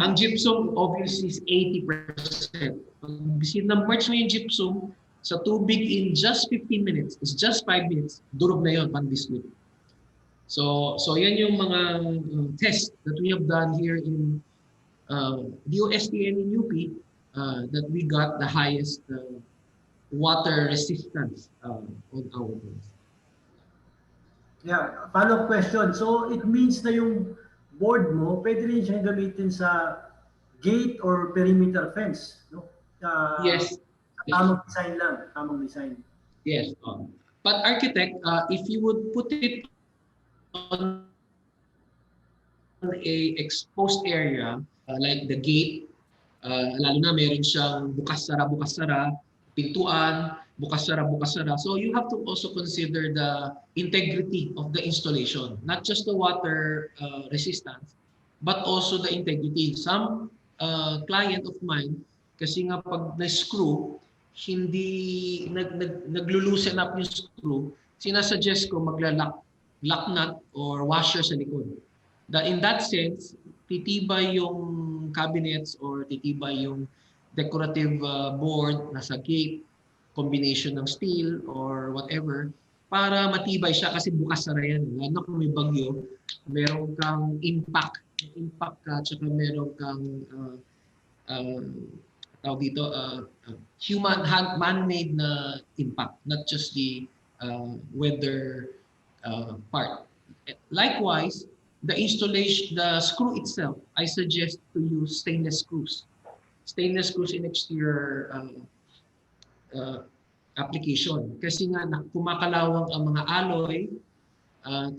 Ang gypsum obviously is 80%. Pag na-merge mo yung gypsum sa tubig in just 15 minutes, it's just 5 minutes, durog na yun, pan-dissolute. So yan yung mga tests that we have done here in DOST and in UP, that we got the highest water resistance on our boards. Yeah, follow-up question. So it means na yung board mo, pwede rin siyang gamitin sa gate or perimeter fence, no? Yes. Tamang design lang, tamang design. Yes. But architect, if you would put it on a exposed area, like the gate, lalo na meron siyang bukas-sara, pintuan, bukas-sara. So you have to also consider the integrity of the installation, not just the water resistance, but also the integrity. Some client of mine, kasi nga pag na-screw, hindi naglo-loosen up yung screw, sinasuggest ko lock nut or washer sa likod. In that sense, titibay yung cabinets or titibay yung decorative board nasa gate, combination ng steel or whatever, para matibay siya kasi bukas na yan. Lalo kung may bagyo, meron kang impact ka, tsaka meron kang man-made na impact, not just the weather part. Likewise, the screw itself, I suggest to use stainless screws. Stainless screws in exterior application. Kasi nga kumakalawang ang mga alloy,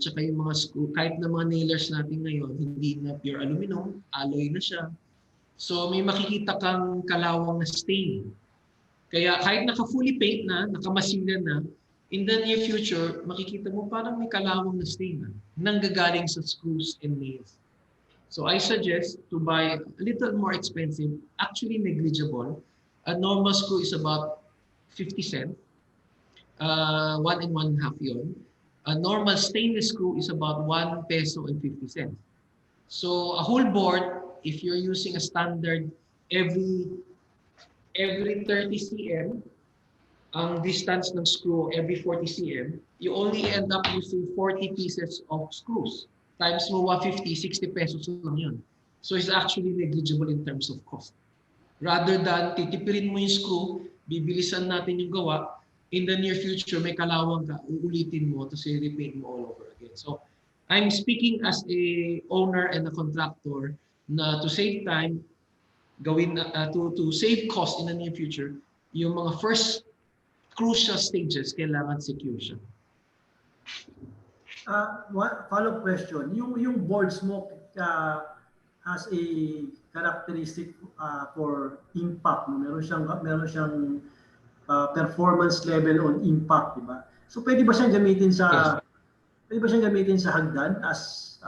tsaka yung mga screw, kahit na mga nailers natin ngayon, hindi na pure aluminum, alloy na siya. So may makikita kang kalawang na stain. Kaya kahit naka-fully paint na, nakamasingan na, in the near future, makikita mo parang may kalawang na stain na, nanggagaling sa screws and nails. So I suggest to buy a little more expensive, actually negligible. A normal screw is about 50 cents. 1 and 1/2 yun. A normal stainless screw is about 1 peso and 50 cents. So a whole board, if you're using a standard every 30 cm, ang distance ng screw every 40 cm, you only end up using 40 pieces of screws. Times mo 150, 60 pesos lang yun. So it's actually negligible in terms of cost. Rather than titipirin mo yung screw, bibilisan natin yung gawa, in the near future may kalawang ka, uulitin mo, tapos i-repaint mo all over again. So I'm speaking as a owner and a contractor na to save time, to save cost in the near future, yung mga first crucial stages kailangan secure siya. Follow-up question. Yung boards mo has a characteristic for impact. Meron siyang performance level on impact, di ba? So pwede ba siyang gamitin sa hagdan as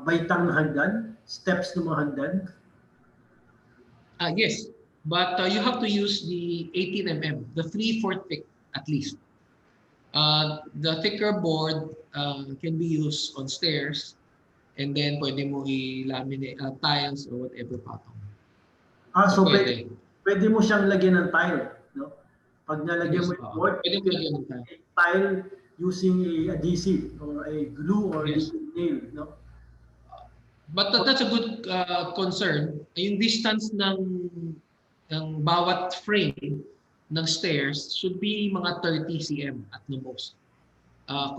baitang na hagdan, steps ng mga hagdan? Yes, but you have to use the 18 mm, the 3/4 thick at least. The thicker board can be used on stairs, and then pwede mo i-laminate tiles or whatever pattern. So pwede mo siyang lagyan ng tile, no? Pag nalagyan mo yung board, pwede mo lagyan ng tile using a adhesive or a glue or a nail, no? But that's a good concern. Yung distance ng bawat frame ng stairs should be mga 30 cm at the most.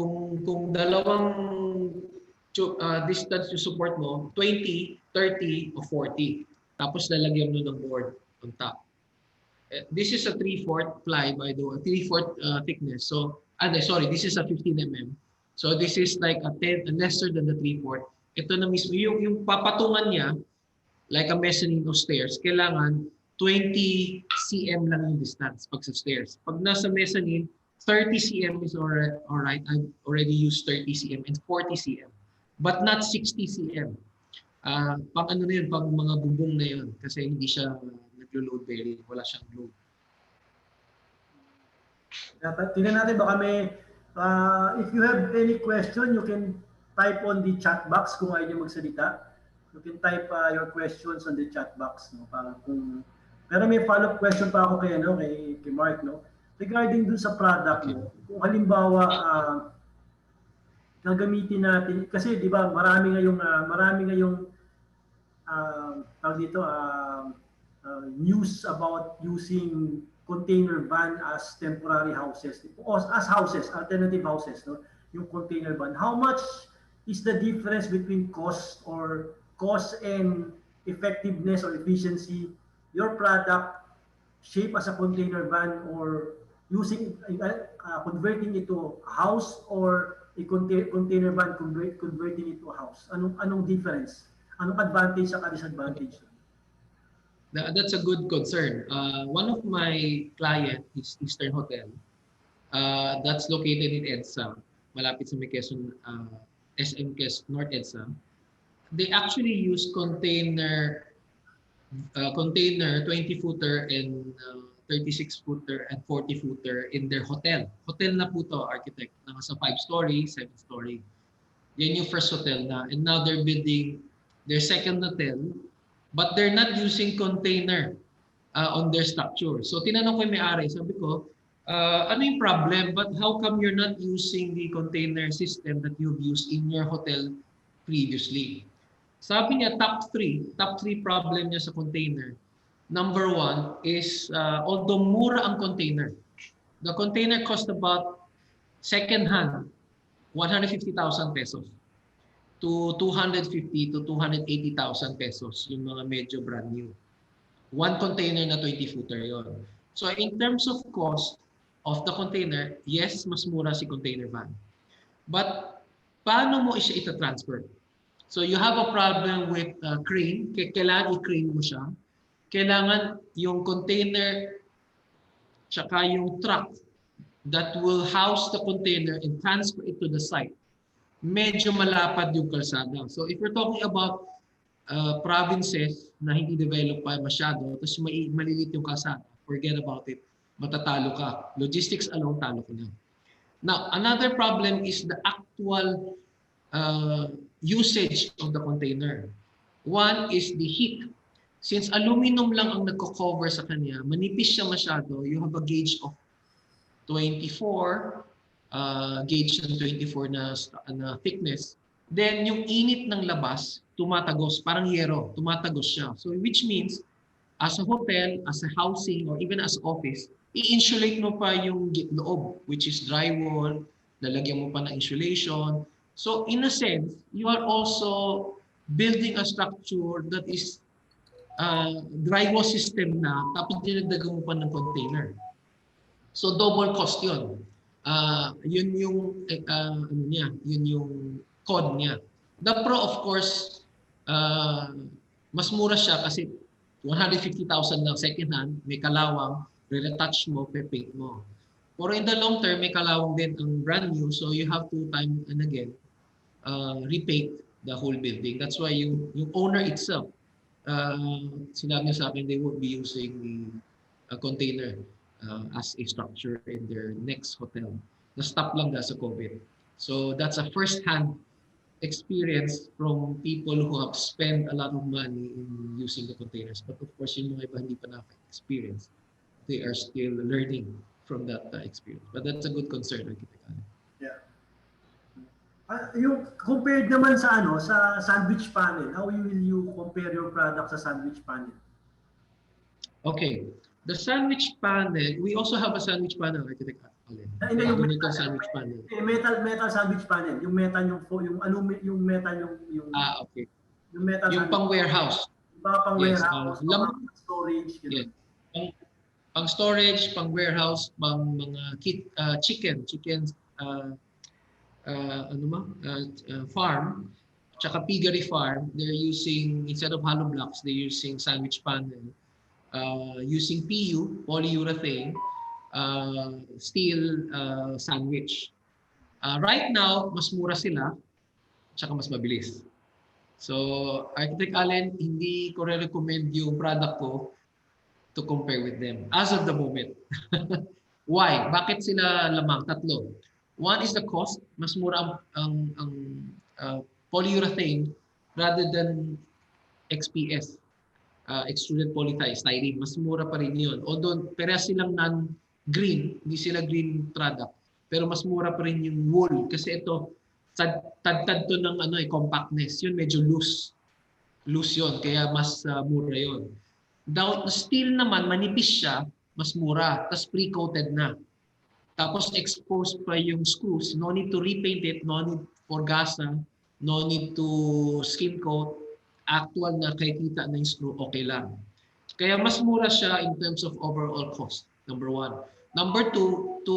Kung dalawang distance yung support mo, 20, 30, o 40. Tapos lalagyan mo ng board on top. This is a 3/4 ply, by the way, 3/4 thickness. So, this is a 15 mm. So this is like a 10, lesser than the 3/4. Ito na mismo, yung papatungan niya, like a mezzanine of stairs, kailangan 20 cm lang yung distance pag sa stairs. Pag nasa mezzanine, 30 cm is alright. I've already used 30 cm and 40 cm, but not 60 cm. Pang ano na yun, pang mga bubong na yun, kasi hindi siya naglo-load bearing, wala siyang load. Tingnan natin, baka may, if you have any question, you can type on the chat box kung ayaw niyo magsalita. You can type your questions on the chat box. No? Pero may follow-up question pa ako kay Mark. No? Regarding dun sa product, okay. No? Kung halimbawa, gagamitin natin, kasi di ba marami ngayong news about using container van as temporary houses, as houses, alternative houses, no? Yung container van. How much is the difference between cost and effectiveness or efficiency, your product shape as a container van or using converting it to a house or a container van converting it to a house? Anong difference? Anong advantage at disadvantage? That's a good concern. One of my client is Eastern Hotel. That's located in EDSA, malapit sa may Quezon, SM North EDSA. They actually use container 20-footer and 36-footer and 40-footer in their hotel. Hotel na po to, architect. Nasa 5-story, 7-story. Yan yung first hotel na. And now they're building their second hotel, but they're not using container on their structure. So tinanong ko yung may-ari, sabi ko, ano yung problem? But how come you're not using the container system that you've used in your hotel previously? Sabi niya, top three problem niya sa container. Number one is, although mura ang container, the container cost about second-hand 150,000 pesos to 250 to 280,000 pesos, yung mga medyo brand new. One container na 20-footer yon. So in terms of cost of the container, yes, mas mura si container van. But paano mo siya ita-transfer? So you have a problem with crane, kailangan i-crane mo siya. Kailangan yung container tsaka yung truck that will house the container and transfer it to the site. Medyo malapad yung kalsada. So if we're talking about provinces na hindi develop pa masyado, tapos malilit yung kalsada, forget about it. Matatalo ka. Logistics alone, talo ka na. Now, another problem is the actual usage of the container. One is the heat. Since aluminum lang ang nagko-cover sa kanya, manipis siya masyado, you have a gauge of 24, gauge ng 24 na thickness. Then yung init ng labas, tumatagos, parang yero, tumatagos siya. So which means, as a hotel, as a housing, or even as office, i-insulate mo pa yung loob, which is drywall, lalagyan mo pa ng insulation. So in a sense, you are also building a structure that is drywall system na, tapos dinagdagan mo pa ng container. So double cost yun. Yun yung yun yung code niya. The pro, of course, mas mura siya kasi 150,000 ng second hand, may kalawang, retouch mo, pe-paint mo. Pero in the long term, may kalawang din ang brand new, so you have to time and again repaint the whole building. That's why yung owner itself, sinabi niya sa akin, they would be using the container as a structure in their next hotel. Na-stop lang sa COVID. So that's a first-hand experience from people who have spent a lot of money in using the containers. But of course, yung mga iba hindi pa na-experience. They are still learning from that experience. But that's a good concern. Yeah. Yung compared naman sa sa sandwich panel, how will you compare your product sa sandwich panel? Okay. The sandwich panel, we also have a sandwich panel, architect. Hindi, yung metal sandwich panel. Metal sandwich panel. Yung metal yung metal yung okay. Yung metal yung pang warehouse. Pang warehouse, pang storage, yes. Pang storage, pang warehouse, pang mga chicken farm, tsaka piggery farm, they're using, instead of hollow blocks, they're using sandwich panel, using PU, polyurethane, steel sandwich. Right now, mas mura sila, tsaka mas mabilis. So, Architect Allen, hindi ko re-recommend yung product ko to compare with them as of the moment. Why? Bakit sila lamang? Tatlo. One is the cost. Mas mura ang polyurethane rather than XPS, extruded polystyrene. Mas mura pa rin yun. Although, parehas silang non-green, hindi sila green product. Pero mas mura pa rin yung wool. Kasi ito, tad-tad to ng compactness. Yun medyo loose. Loose yun. Kaya mas mura yun. The steel naman, manipis siya, mas mura. Tapos pre-coated na. Tapos exposed pa yung screws. No need to repaint it. No need for gasa. No need to skin coat. Actual na kita na yung screw, okay lang. Kaya mas mura siya in terms of overall cost. Number one. Number two, to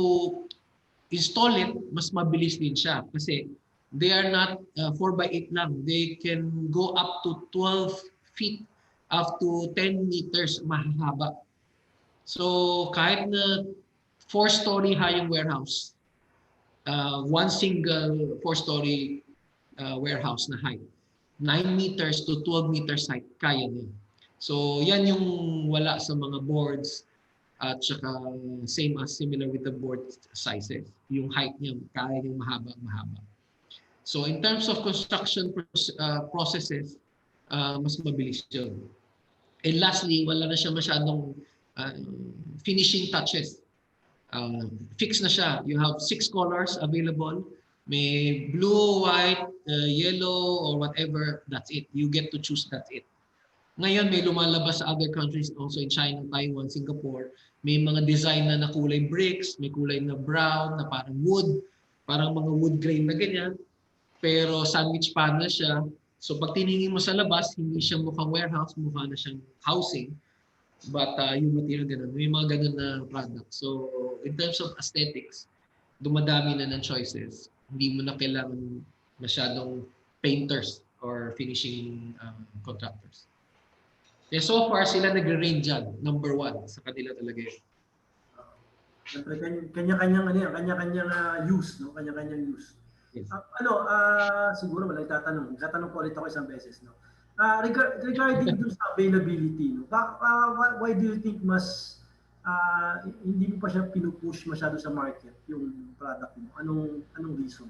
install it, mas mabilis din siya. Kasi they are not 4x8 lang. They can go up to 12 feet, up to 10 meters mahaba. So kahit na 4-story high yung warehouse, one single 4-story warehouse na height, 9 meters to 12 meters height, kaya niya. So yan yung wala sa mga boards, at saka similar with the board sizes. Yung height niya, kaya niyang mahaba. So in terms of construction processes, mas mabilis yun. And lastly, wala na siya masyadong uh, finishing touches. Fixed na siya. You have 6 colors available. May blue, white, yellow, or whatever. That's it. You get to choose, that's it. Ngayon, may lumalabas sa other countries, also in China, Taiwan, Singapore. May mga design na kulay bricks, may kulay na brown, na parang wood, parang mga wood grain na ganyan. Pero sandwich panel siya. So pag tiningin mo sa labas, hindi siya mukhang warehouse, mukha na siyang housing. But yung material ganun, may mga ganun na product. So in terms of aesthetics, dumadami na ng choices. Hindi mo na kailangan masyadong painters or finishing contractors. Eh, so far, sila nag-range dyan. Number 1 sa kanila talaga yun. Siyempre, kanya-kanyang use, no? Kanya-kanyang use. Yes. Siguro walang tatanong. Tatanong ko ulit ako isang beses, no? Regarding dun sa availability, no? Why do you think mas hindi mo pa siya pinupush masyado sa market yung product mo? Anong reason?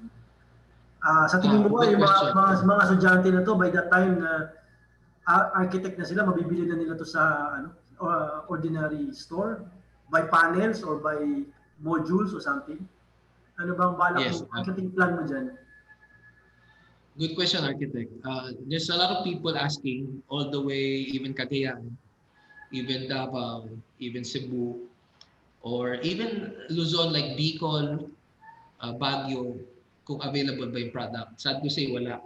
Sa tingin mo ba yung mga estudyante na to by that time na architect na sila, mabibili na nila to sa ordinary store by panels or by modules or something? Ano bang balak mo? Marketing plan mo dyan? Good question, architect. There's a lot of people asking all the way, even Cagayan, even Davao, even Cebu, or even Luzon like Bicol, Baguio, kung available ba yung product. Sad to say, wala.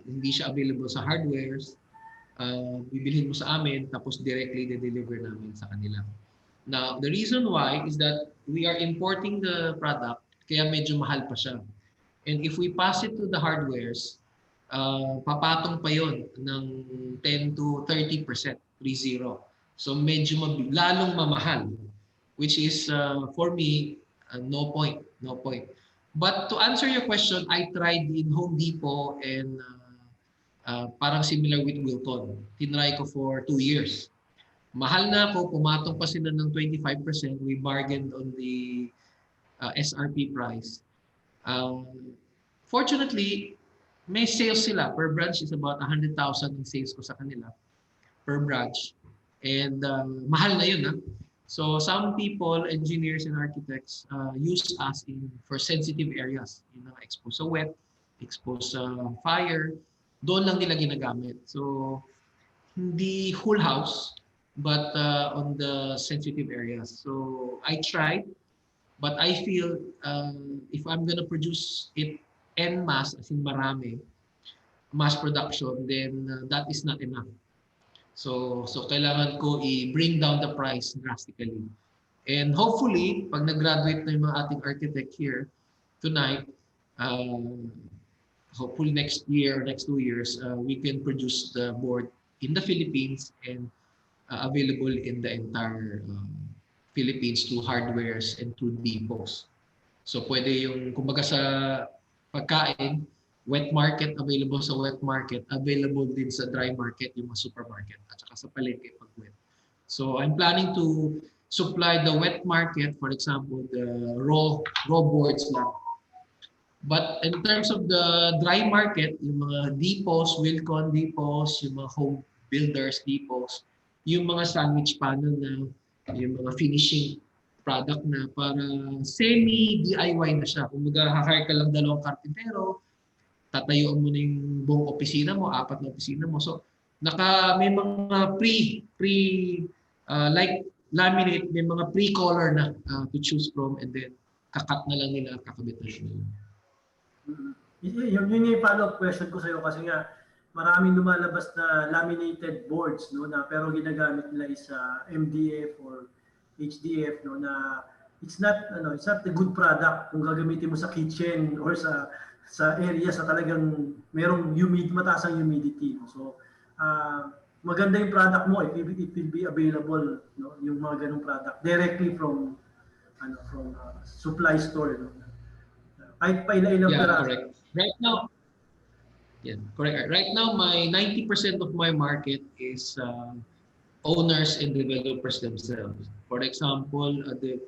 Hindi siya available sa hardwares. Bibilhin mo sa amin, tapos directly de-deliver namin sa kanila. Now, the reason why is that we are importing the product, kaya medyo mahal pa siya. And if we pass it to the hardwares, papatong pa yon ng 10 to 30%, 30. So medyo lalong mamahal, which is for me, no point. But to answer your question, I tried in Home Depot and parang similar with Wilton. Tinry ko for 2 years. Mahal na ako, pumatong pa sila ng 25%. We bargained on the SRP price. Fortunately, may sales sila. Per branch is about 100,000 ang sales ko sa kanila per branch. And mahal na yun. So some people, engineers and architects, use us for sensitive areas. Exposed sa wet, exposed sa fire. Doon lang nila ginagamit. So hindi whole house, but on the sensitive areas. So I tried, but I feel if I'm gonna produce it en masse, as in marami, mass production, then that is not enough. So kailangan ko i-bring down the price drastically. And hopefully, pag nag-graduate na yung mga ating architect here tonight, hopefully next year or next 2 years, we can produce the board in the Philippines and available in the entire Philippines through hardwares and through depots. So pwede yung, kumbaga sa pagkain, wet market, available sa wet market, available din sa dry market, yung mga supermarket, at saka sa palengke pag wet. So I'm planning to supply the wet market, for example, the raw boards lang. But in terms of the dry market, yung mga depots, Wilcon depots, yung mga home builders depots, yung mga sandwich panel na, yung mga finishing product na para semi-DIY na siya. Kung mag-hire ka lang 2 karpintero, tatayuan mo na yung buong opisina mo, 4 na opisina mo. So, may mga like laminate, may mga pre-color na to choose from, and then kakat na lang nila, kakabit na nila. Yun yung follow-up question ko sa iyo kasi nga maraming lumalabas na laminated boards, no, na pero ginagamit nila is MDF or HDF, no, na it's not a good product kung gagamitin mo sa kitchen or sa area sa talagang merong mataas ang humidity. So maganda yung product mo if it will be available, no, yung mga ganung product directly from supply store, no. Kahit pa ilang peraso. Correct. Right now, my 90% of my market is owners and developers themselves. For example, the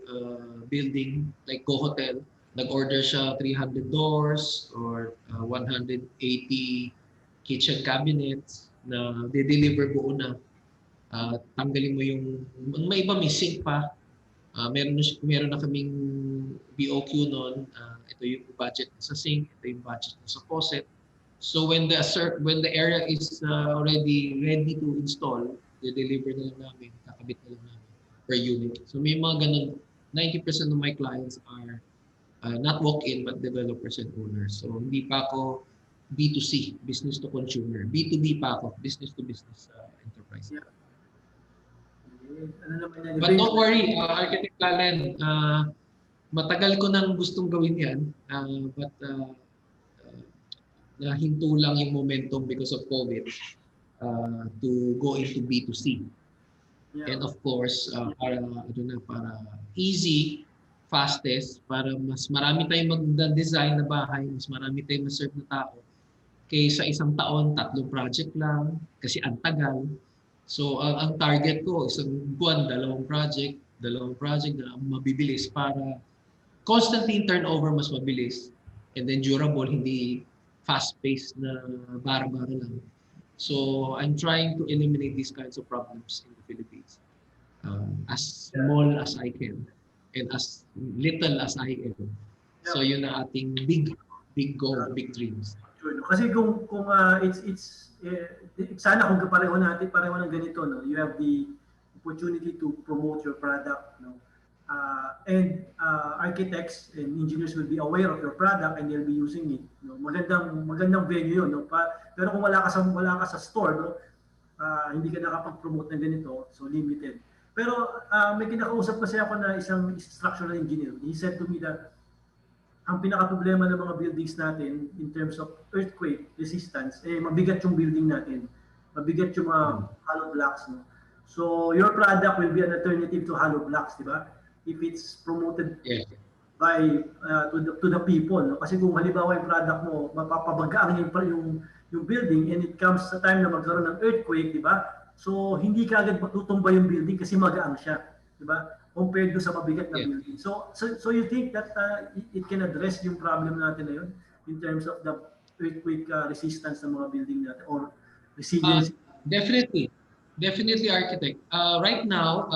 building like Go Hotel, nag-order siya 300 doors or 180 kitchen cabinets na de-deliver buo na. Tanggalin mo yung may iba may sink pa. Meron na kaming BOQ noon. Ito yung budget sa sink, ito yung budget sa faucet. So when the area is already ready to install, i-deliver na lang namin, kakabit na lang namin per unit. So may mga ganun, 90% of my clients are not walk-in but developers and owners. So hindi pa ako B2C, business to consumer. B2B pa ako, business to business enterprise. Yeah. Ano naman yan? But don't worry, Architect Lalen, matagal ko nang gustong gawin yan. But nahinto lang yung momentum because of COVID to go into B2C. Yeah. And of course, para easy, fastest, para mas marami tayong mag-design na bahay, mas marami tayong ma-serve na tao. Kaysa isang taon, 3 project lang, kasi ang tagal. So ang target ko, isang buwan, 2 project na mabibilis para constantly turnover mas mabilis. And then durable, hindi fast-paced na bara-bara lang. So I'm trying to eliminate these kinds of problems in the Philippines as small as I can and as little as I am. So yun ang ating big goal, big dreams. Kasi kung sana kung pareho ng ganito, no, you have the opportunity to promote your product, no, and architects and engineers will be aware of your product and they'll be using it. No, magandang venue yun, no. Pero kung wala ka sa store, no, hindi ka nakapag-promote ng ganito, so limited. Pero may kinakausap kasi ako na isang structural engineer. He said to me that ang pinaka-problema ng mga buildings natin in terms of earthquake resistance, mabigat yung building natin. Mabigat yung mga hollow blocks. No? So your product will be an alternative to hollow blocks, di ba? If it's promoted by to the people. No? Kasi kung halimbawa yung product mo, mapapabagaan yung building and it comes sa time na magkaroon ng earthquake, di ba? So hindi ka agad matutumba yung building kasi magaan siya, di ba? Compared to sa mabigat na building. So you think that it can address yung problem natin na yun in terms of the earthquake resistance ng mga building natin or resilience? Definitely, architect. Right now,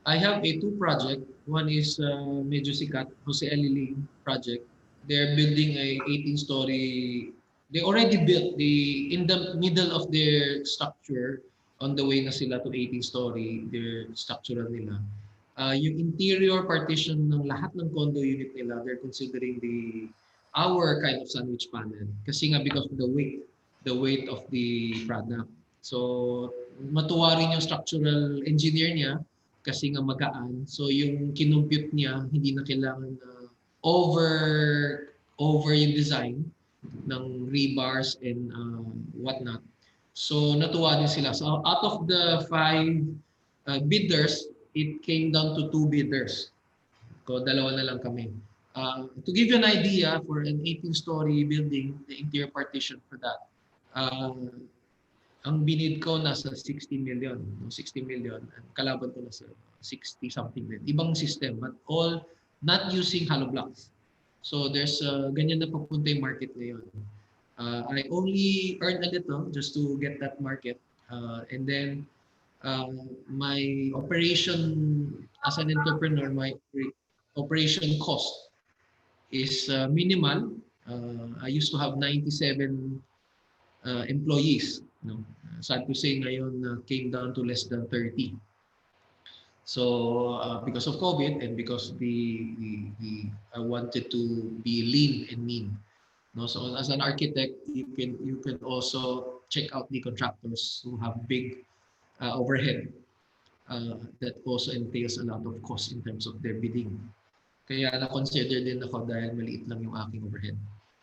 I have 2 project. One is medyo sikat, Jose Aliling project. They're building a 18-story. They already built in the middle of their structure. On the way na sila to 18-story, their structural nila. Yung interior partition ng lahat ng condo unit nila, they're considering our kind of sandwich panel. Kasi nga because of the weight of the product. So matuwa rin yung structural engineer niya kasi nga magaan. So yung kinumpute niya, hindi na kailangan over yung design ng rebars and whatnot. So natuwa din sila. So out of the 5 bidders, it came down to 2 bidders. So 2 na lang kami. To give you an idea, for an 18-story building, the interior partition for that, ang binid ko nasa 60 million. 60 million. Kalaban ko nasa 60 something million. Ibang system, but all not using hollow blocks. So there's ganyan na papunta yung market ngayon. I only earned a little just to get that market. And then my operation as an entrepreneur, my operation cost is minimal. I used to have 97 employees. No? Sad to say ngayon came down to less than 30. So because of COVID and because I wanted to be lean and mean. No, so as an architect, you can also check out the contractors who have big overhead that also entails a lot of cost in terms of their bidding. Kaya na-consider din ako dahil maliit lang yung aking overhead.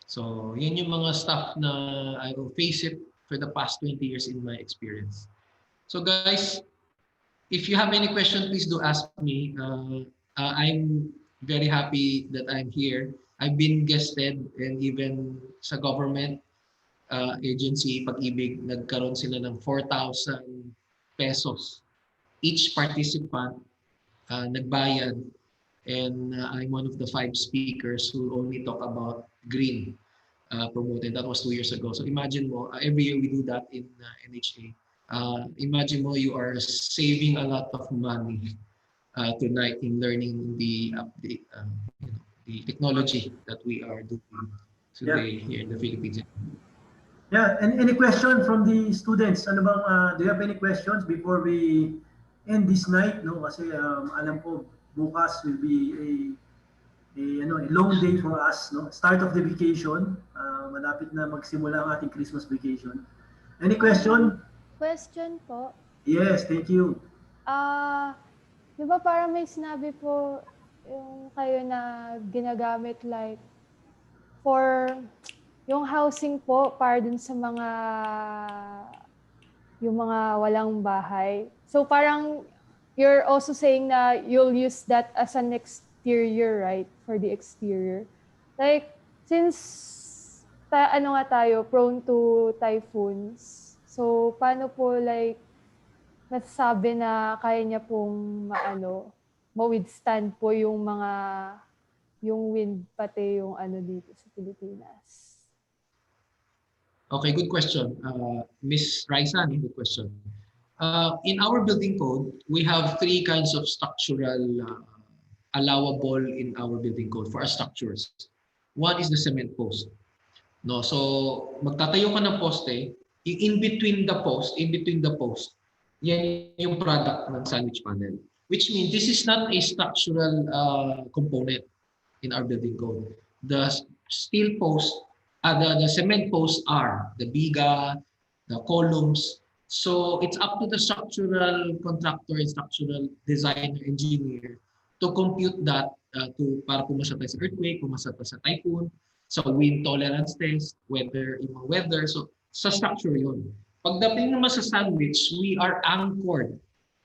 So yun yung mga stuff na I will face it for the past 20 years in my experience. So guys, if you have any question, please do ask me. I'm very happy that I'm here. I've been guested and even sa government agency, Pag-ibig, nagkaroon sila ng 4,000 pesos. Each participant nagbayad, and I'm one of the 5 speakers who only talk about green promoted. That was 2 years ago. So imagine mo, every year we do that in NHA. Imagine mo, you are saving a lot of money tonight in learning the the technology that we are doing today here in the Philippines. Yeah, and any question from the students? Ano bang, do you have any questions before we end this night? No, kasi alam ko bukas will be a long day for us. No, start of the vacation. Malapit na magsimula ang ating Christmas vacation. Any question? Question po. Yes, thank you. Di ba parang may sinabi po yung kayo na ginagamit like for yung housing po para dun sa yung mga walang bahay. So parang you're also saying na you'll use that as an exterior, right? For the exterior. Like, since prone to typhoons. So paano po like nasasabi na kaya niya pong ma-withstand po yung wind pati yung dito sa Pilipinas? Okay, good question. Miss Raisa, good question. In our building code, we have 3 kinds of structural allowable in our building code for our structures. One is the cement post. No, so magtatayo ka ng poste, in between the post, yan yung product ng sandwich panel. Which means this is not a structural component in our building code. The steel post, the cement posts are the biga, the columns. So it's up to the structural contractor and structural designer, engineer to compute that para pumasa tayo sa earthquake, pumasa tayo sa typhoon, sa wind tolerance test, weather. So sa structure yun. Pagdating naman sa sandwich, we are anchored.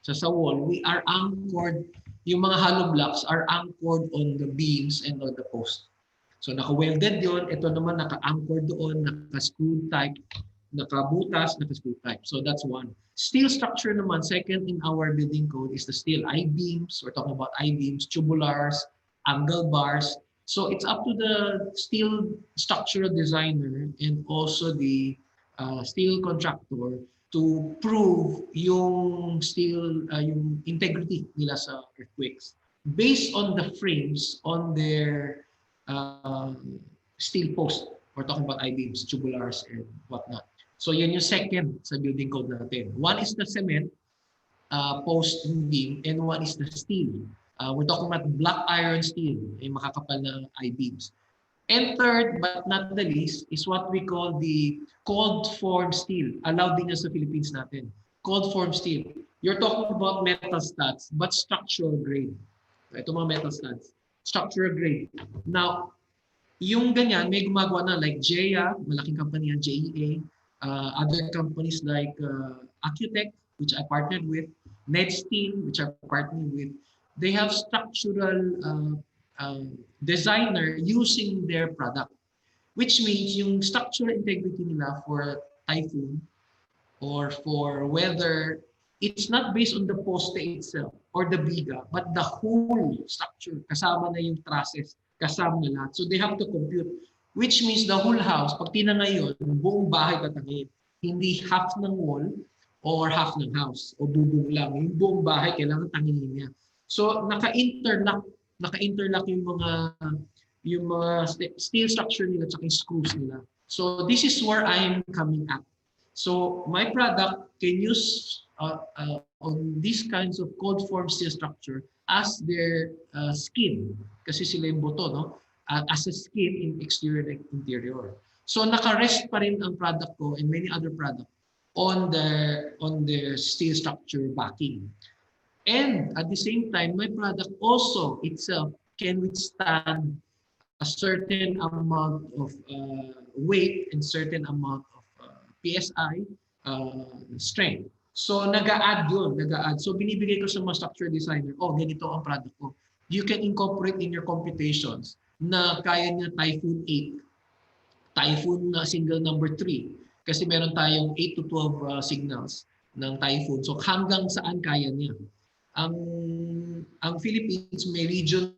Sa wall, we are anchored. Yung mga hollow blocks are anchored on the beams and on the post. So naka-welded yun. Ito naman naka-anchored doon, naka-screw type, naka-butas, naka-screw type. So that's one. Steel structure naman, second in our building code is the steel I-beams. We're talking about I-beams, tubulars, angle bars. So it's up to the steel structural designer and also the steel contractor to prove yung steel, yung integrity nila sa earthquakes based on the frames on their steel post. We're talking about I-beams, tubulars, and whatnot. So yun yung second sa building code natin. One is the cement post beam and one is the steel. We're talking about black iron steel, yung makakapal na I-beams. And third, but not the least, is what we call the cold form steel. Allowed din yan sa Philippines natin. Cold form steel. You're talking about metal studs, but structural grade. Ito mga metal studs. Structural grade. Now, yung ganyan, may gumagawa na like JEA, malaking company yan, JEA. Other companies like ACCREDITATION, which I partnered with, NetSteel, which I partnered with. They have structural designer using their product, which means yung structural integrity nila for typhoon or for weather, it's not based on the poste itself or the biga, but the whole structure, kasama na yung trusses, kasama na lahat. So they have to compute, which means the whole house, pag tinangayon, buong bahay tatangin, hindi half ng wall or half ng house o bubong lang. Yung buong bahay kailangan tanginin niya. So naka-interlock yung mga steel structure nila at yung screws nila. So this is where I'm coming at. So my product can use on these kinds of cold form steel structure as their skin, kasi sila yung buto, no? As a skin in exterior and interior. So naka-rest pa rin ang product ko and many other products on their steel structure backing. And at the same time, my product also itself can withstand a certain amount of weight and certain amount of PSI strength. So nag-a-add yun, nag-a-add. So binibigay ko sa mga structure designer, ganito ang product ko. You can incorporate in your computations na kaya niya Typhoon 8, Typhoon single number 3, kasi meron tayong 8 to 12 signals. ng typhoon. So hanggang saan kaya niya? Ang Philippines may region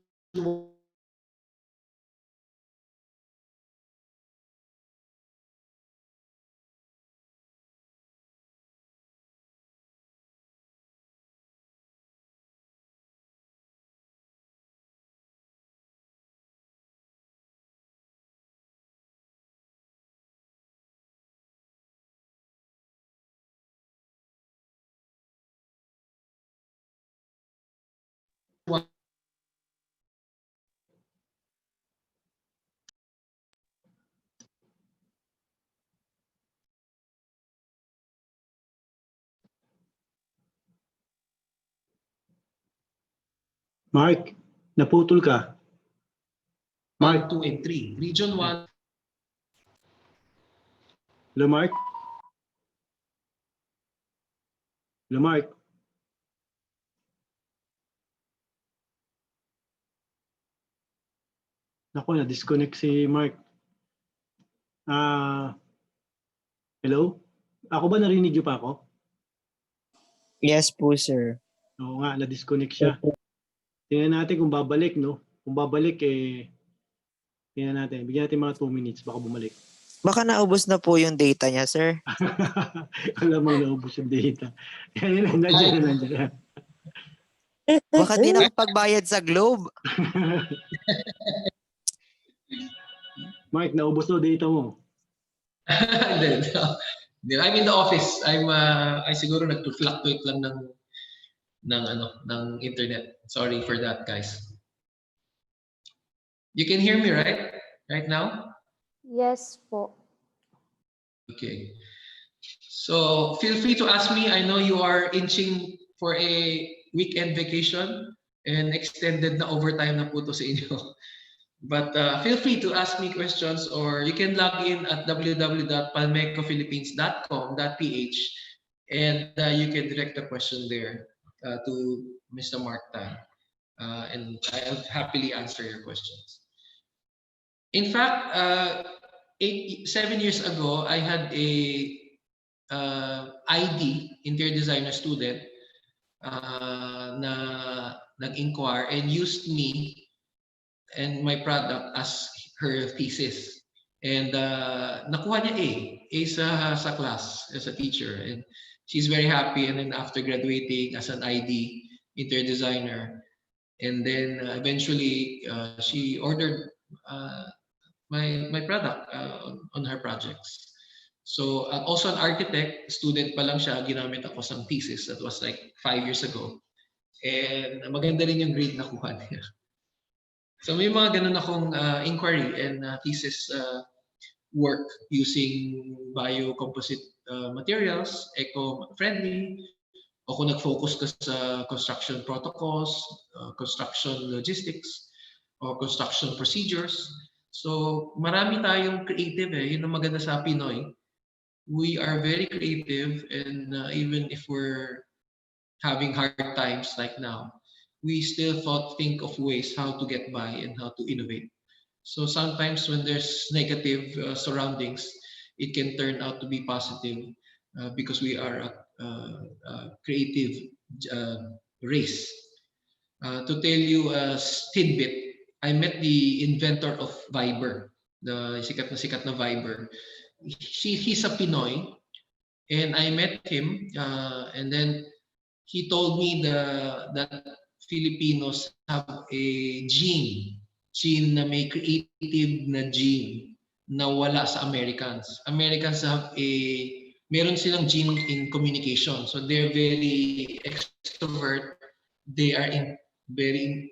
Mark, naputol ka. 1, 2, and 3. Region 1. Hello, Mark? Hello, Mark? Naku, na-disconnect si Mark. Hello? Ako ba narinig niyo pa ako? Yes po, sir. Oo nga, na-disconnect siya. Tingnan natin kung babalik, no? Kung babalik, tingnan natin. Bigyan natin mga 2 minutes, baka bumalik. Baka naubos na po yung data niya, sir. Alam mo, naubos yung data. Yan, nandiyan. Baka di nakapagbayad sa Globe. Mark, naubos na data mo. I'm in the office. I siguro nag-fluctuate lang ng internet. Sorry for that, guys. You can hear me, right? Right now? Yes po. Okay. So feel free to ask me. I know you are inching for a weekend vacation and extended na overtime na po to sa inyo. But feel free to ask me questions, or you can log in at www.palmecophilippines.com.ph and you can direct the question there to Mr. Mark Tan. And I'll happily answer your questions. In fact, 7 years ago, I had a ID, interior designer student, na nag-inquire and used me and my product as her thesis. And nakuha niya A sa class as a teacher. And she's very happy. And then after graduating as an ID, interior designer, and then eventually she ordered my product on her projects. So also an architect, student pa lang siya, ginamit ako sa thesis. That was like 5 years ago. And maganda rin yung grade na kuha niya. So may mga ganun akong inquiry and thesis work using biocomposite materials, eco-friendly, o kung nag-focus ka sa construction protocols, construction logistics, or construction procedures. So marami tayong creative yun ang maganda sa Pinoy. We are very creative, and even if we're having hard times like now, we still think of ways how to get by and how to innovate. So sometimes when there's negative surroundings, it can turn out to be positive because we are a creative race. To tell you a tidbit, I met the inventor of Viber, the sikat na Viber. He's a Pinoy, and I met him, and then he told me that Filipinos have a gene na may creative na gene na wala sa Americans. Americans meron silang gene in communication. So they're very extrovert. They are very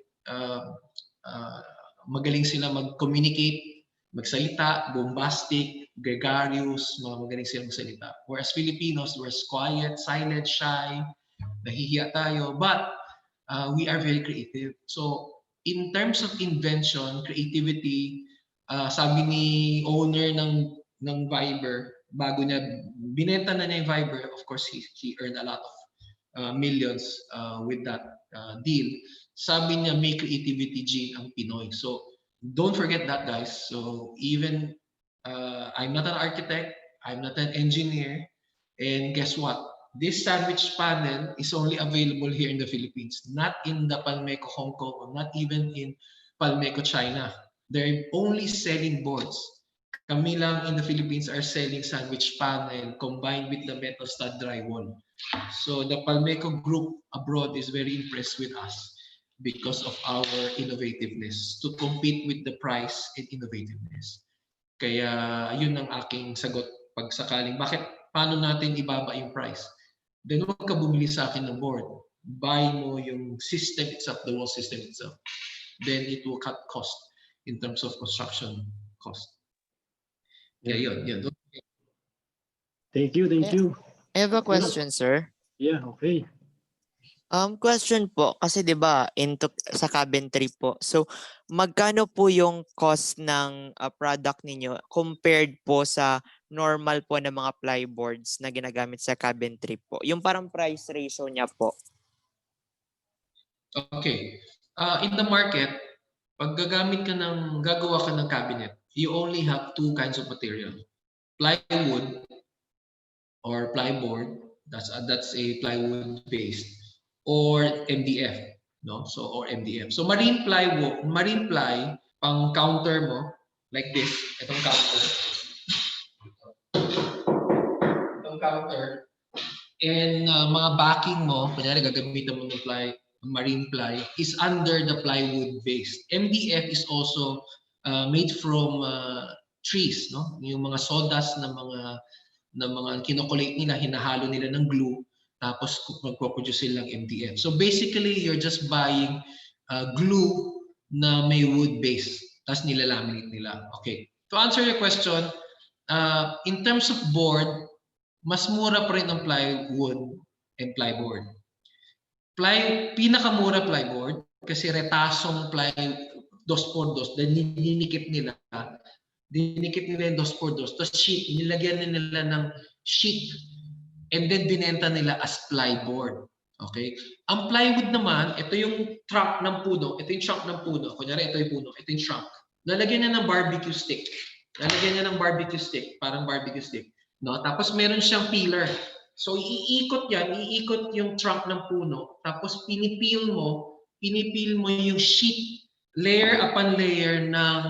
magaling sila mag-communicate, magsalita, bombastic, gregarious, magaling sila magsalita. Whereas Filipinos, we're quiet, silent, shy, nahihiya tayo, but we are very creative. So in terms of invention, creativity, sabi ni owner ng Viber, bago niya binenta na niya yung Viber, of course he earned a lot of millions with that deal. Sabi niya may creativity gene ang Pinoy. So don't forget that, guys. So even I'm not an architect, I'm not an engineer, and guess what? this sandwich panel is only available here in the Philippines, not in the Palmeco Hong Kong, or not even in Palmeco China. They're only selling boards. Kami lang in the Philippines are selling sandwich panel combined with the metal stud drywall. So the Palmeco group abroad is very impressed with us because of our innovativeness to compete with the price and innovativeness. Kaya yun ang aking sagot pag sakaling paano natin ibaba yung price. Then huwag ka bumili sa akin ng board. Buy mo yung system itself, the wall system itself. Then it will cut cost in terms of construction cost. Kaya yun. Thank you. I have a question, sir. Yeah, okay. Question po, kasi 'di ba sa cabinetry po. So, magkano po yung cost ng product ninyo compared po sa normal po na mga plyboards na ginagamit sa cabinetry po? Yung parang price ratio niya po. Okay. In the market, pag gagawa ka ng cabinet, you only have two kinds of material. Plywood or plyboard, that's a plywood based, or MDF, no? So or MDF. So marine ply, pang counter mo like this, itong counter, and mga backing mo, kunyari gagamitan mo ng marine ply, is under the plywood base. MDF is also made from trees, no? Yung mga sawdust na mga kinokolate nila, hinahalo nila ng glue, tapos magpo-produce silang MDF. So basically, you're just buying glue na may wood base, tapos nilalaminate nila. Okay. To answer your question, in terms of board, mas mura pa rin ang plywood and plyboard. Pinakamura plyboard kasi retasong ply 2x2, then dinikit nila yung 2x2, tapos sheet, nilagyan nila ng sheet, and then binenta nila as plyboard. Okay? Ang plywood naman, ito yung trunk ng puno, kunyari ito yung puno, ito yung trunk. Lalagyan niya ng barbecue stick. Parang barbecue stick. No? Tapos meron siyang peeler. So iikot yung trunk ng puno, tapos pinipil mo yung sheet, layer upon layer ng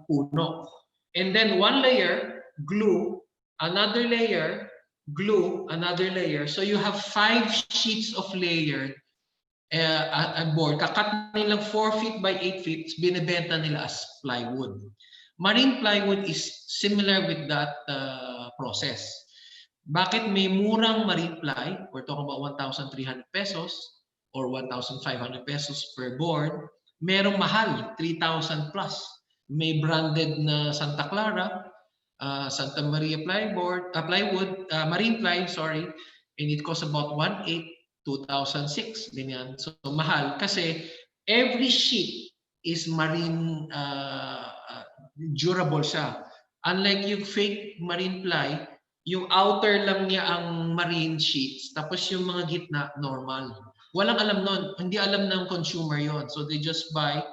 puno. And then one layer, glue, another layer, glue, another layer. So you have 5 sheets of layer board. Kakat nilang 4 feet by 8 feet, binibenta nila as plywood. Marine plywood is similar with that process. Bakit may murang marine ply? We're talking about 1,300 pesos or 1,500 pesos per board. Merong mahal, 3,000 plus. May branded na Santa Clara, Santa Maria plywood, marine ply, and it costs about 1,800, 2,006, ganyan. So mahal kasi every sheet is marine durable siya. Unlike yung fake marine ply, yung outer lang niya ang marine sheets, tapos yung mga gitna normal. Walang alam nun, hindi alam ng consumer yon. So they just buy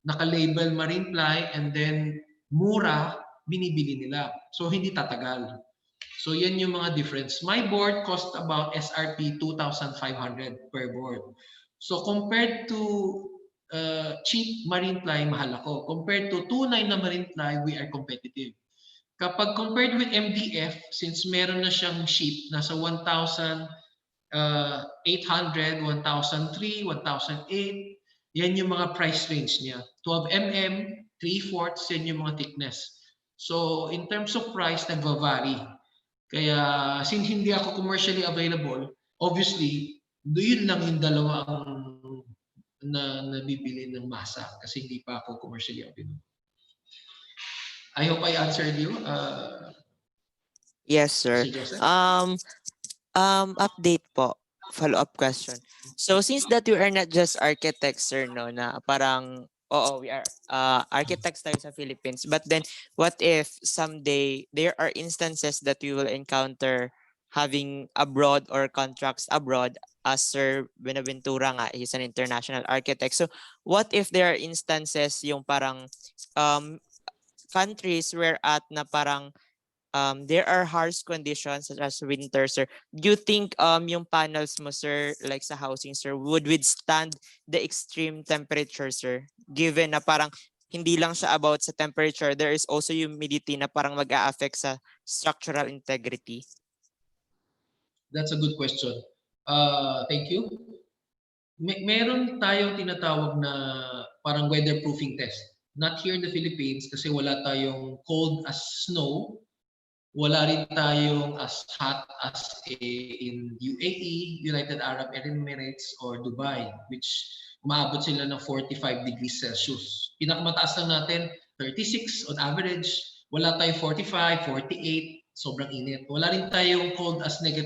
naka-label marine ply, and then mura, binibili nila. So hindi tatagal. So yan yung mga difference. My board cost about SRP 2,500 per board. So compared to cheap marine ply, mahal ako. Compared to tunay na marine ply, we are competitive. Kapag compared with MDF, since meron na siyang sheet, nasa 1,800, 1,003, 1,008, yan yung mga price range niya. 12 mm, 3/4, yan yung mga thickness. So in terms of price, nagva-vary. Kaya since hindi ako commercially available, obviously, yun lang yung dalawa ang na nabibili ng masa kasi hindi pa ako commercially available. I hope I answered you. Yes, sir. Update po. Follow-up question. So since that you are not just architects, sir, no, na parang, we are architects tayo sa Philippines, but then what if someday there are instances that we will encounter having abroad or contracts abroad, as Sir Benaventura nga, he's an international architect. So what if there are instances yung parang countries where at na parang there are harsh conditions such as winter, sir. Do you think yung panels mo, sir, like sa housing, sir, would withstand the extreme temperature, sir? Given na parang hindi lang siya about sa temperature, there is also humidity na parang mag-a-affect sa structural integrity. That's a good question. Thank you. Meron tayong tinatawag na parang weatherproofing test. Not here in the Philippines kasi wala tayong cold as snow. Wala rin tayong as hot as in UAE, United Arab Emirates, or Dubai, which umaabot sila ng 45 degrees Celsius. Pinakamataas lang natin, 36 on average. Wala tayong 45, 48, sobrang init. Wala rin tayong cold as -2,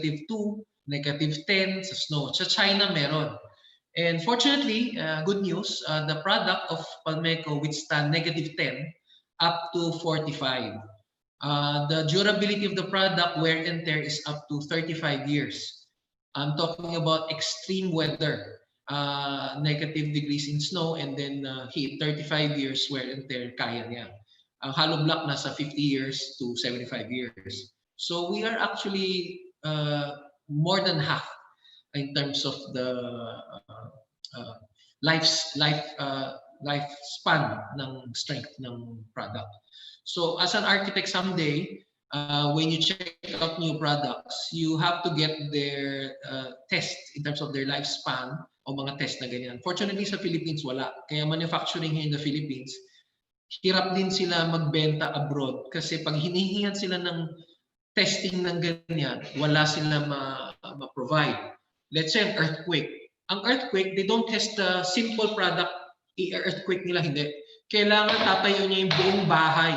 -10 sa snow. Sa China meron. And fortunately, good news, the product of Palmeco withstand -10 up to 45. The durability of the product, wear and tear, is up to 35 years. I'm talking about extreme weather, negative degrees in snow, and then heat, 35 years wear and tear, kaya niya. Ang hollow block nasa 50 years to 75 years. So we are actually more than half in terms of the lifespan ng strength ng product. So as an architect someday, when you check out new products, you have to get their test in terms of their lifespan o mga test na ganyan. Fortunately sa Philippines wala. Kaya manufacturing here in the Philippines, hirap din sila magbenta abroad kasi pag hinihingan sila ng testing ng ganyan, wala sila ma-provide. Let's say an earthquake. Ang earthquake, they don't test the simple product, i-earthquake nila, hindi. Kailangan tatayo niya yung buong bahay.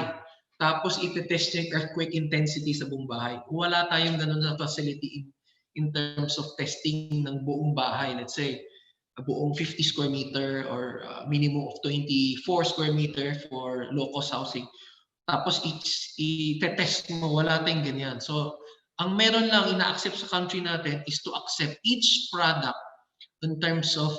Tapos iti-test niya yung earthquake intensity sa buong bahay. Wala tayong ganun na facility in terms of testing ng buong bahay. Let's say, a buong 50 square meter or minimum of 24 square meter for low-cost housing. Tapos i-test mo, wala tayong ganyan. So, ang meron lang ina-accept sa country natin is to accept each product in terms of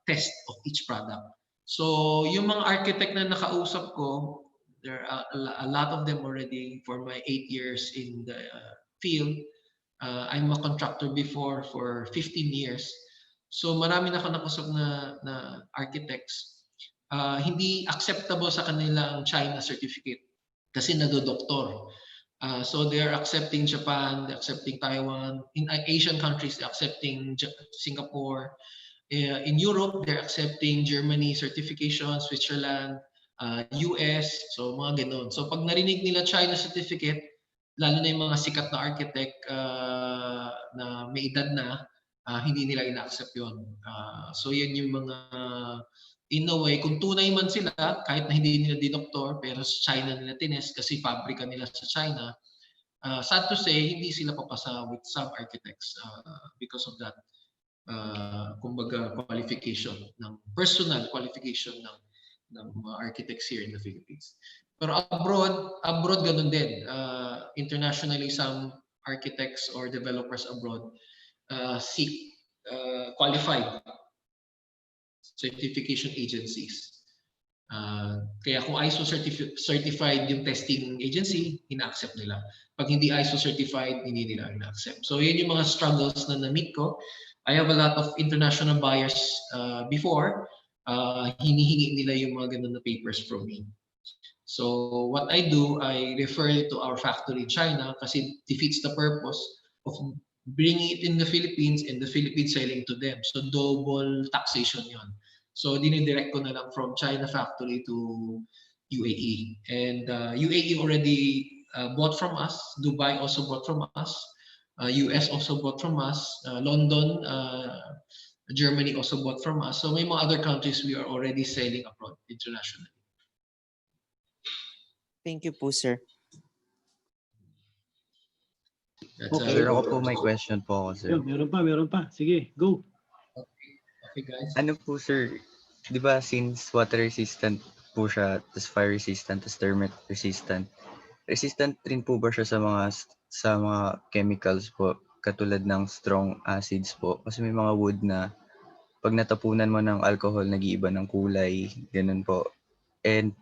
test of each product. So, yung mga architect na nakausap ko, there are a lot of them already for my 8 years in the field. I'm a contractor before for 15 years. So, marami na ako nakausap na architects. Hindi acceptable sa kanila ang China certificate kasi nadodoktor. So they're accepting Japan, they're accepting Taiwan. In Asian countries, they're accepting Singapore. In Europe, they're accepting Germany certification, Switzerland, US, so mga ganon. So pag narinig nila China certificate, lalo na yung mga sikat na architect na may edad na, hindi nila ina-accept yun. So yan yung mga, in a way, kung tunay man sila, kahit na hindi nila dinoktor, pero sa China nila tinest kasi pabrika nila sa China, sad to say, hindi sila papasa with some architects because of that, kumbaga, qualification, ng personal qualification ng mga architects here in the Philippines. Pero abroad ganun din. Internationally, some architects or developers abroad seek qualified certification agencies. Kaya kung ISO certified yung testing agency, ina-accept nila. Pag hindi ISO certified, hindi nila ina-accept. So yun yung mga struggles na na-meet ko. I have a lot of international buyers before. Hinihingi nila yung mga ganun na papers from me. So what I do, I refer to our factory in China kasi it defeats the purpose of bringing it in the Philippines and the Philippines selling to them. So double taxation yon. So dinidirect ko na lang from China factory to UAE. And UAE already bought from us. Dubai also bought from us. US also bought from us. London, Germany also bought from us. So may mga other countries we are already selling abroad internationally. Thank you po, sir. That's Sir, ako po may question po ako, sir. Meron pa. Sige, go. Okay, guys. Ano po, sir, di ba since water resistant po siya, tas fire resistant, tas termite resistant rin po ba siya sa mga chemicals po, katulad ng strong acids po? Kasi may mga wood na pag natapunan mo ng alcohol, nag-iiba ng kulay, ganun po. And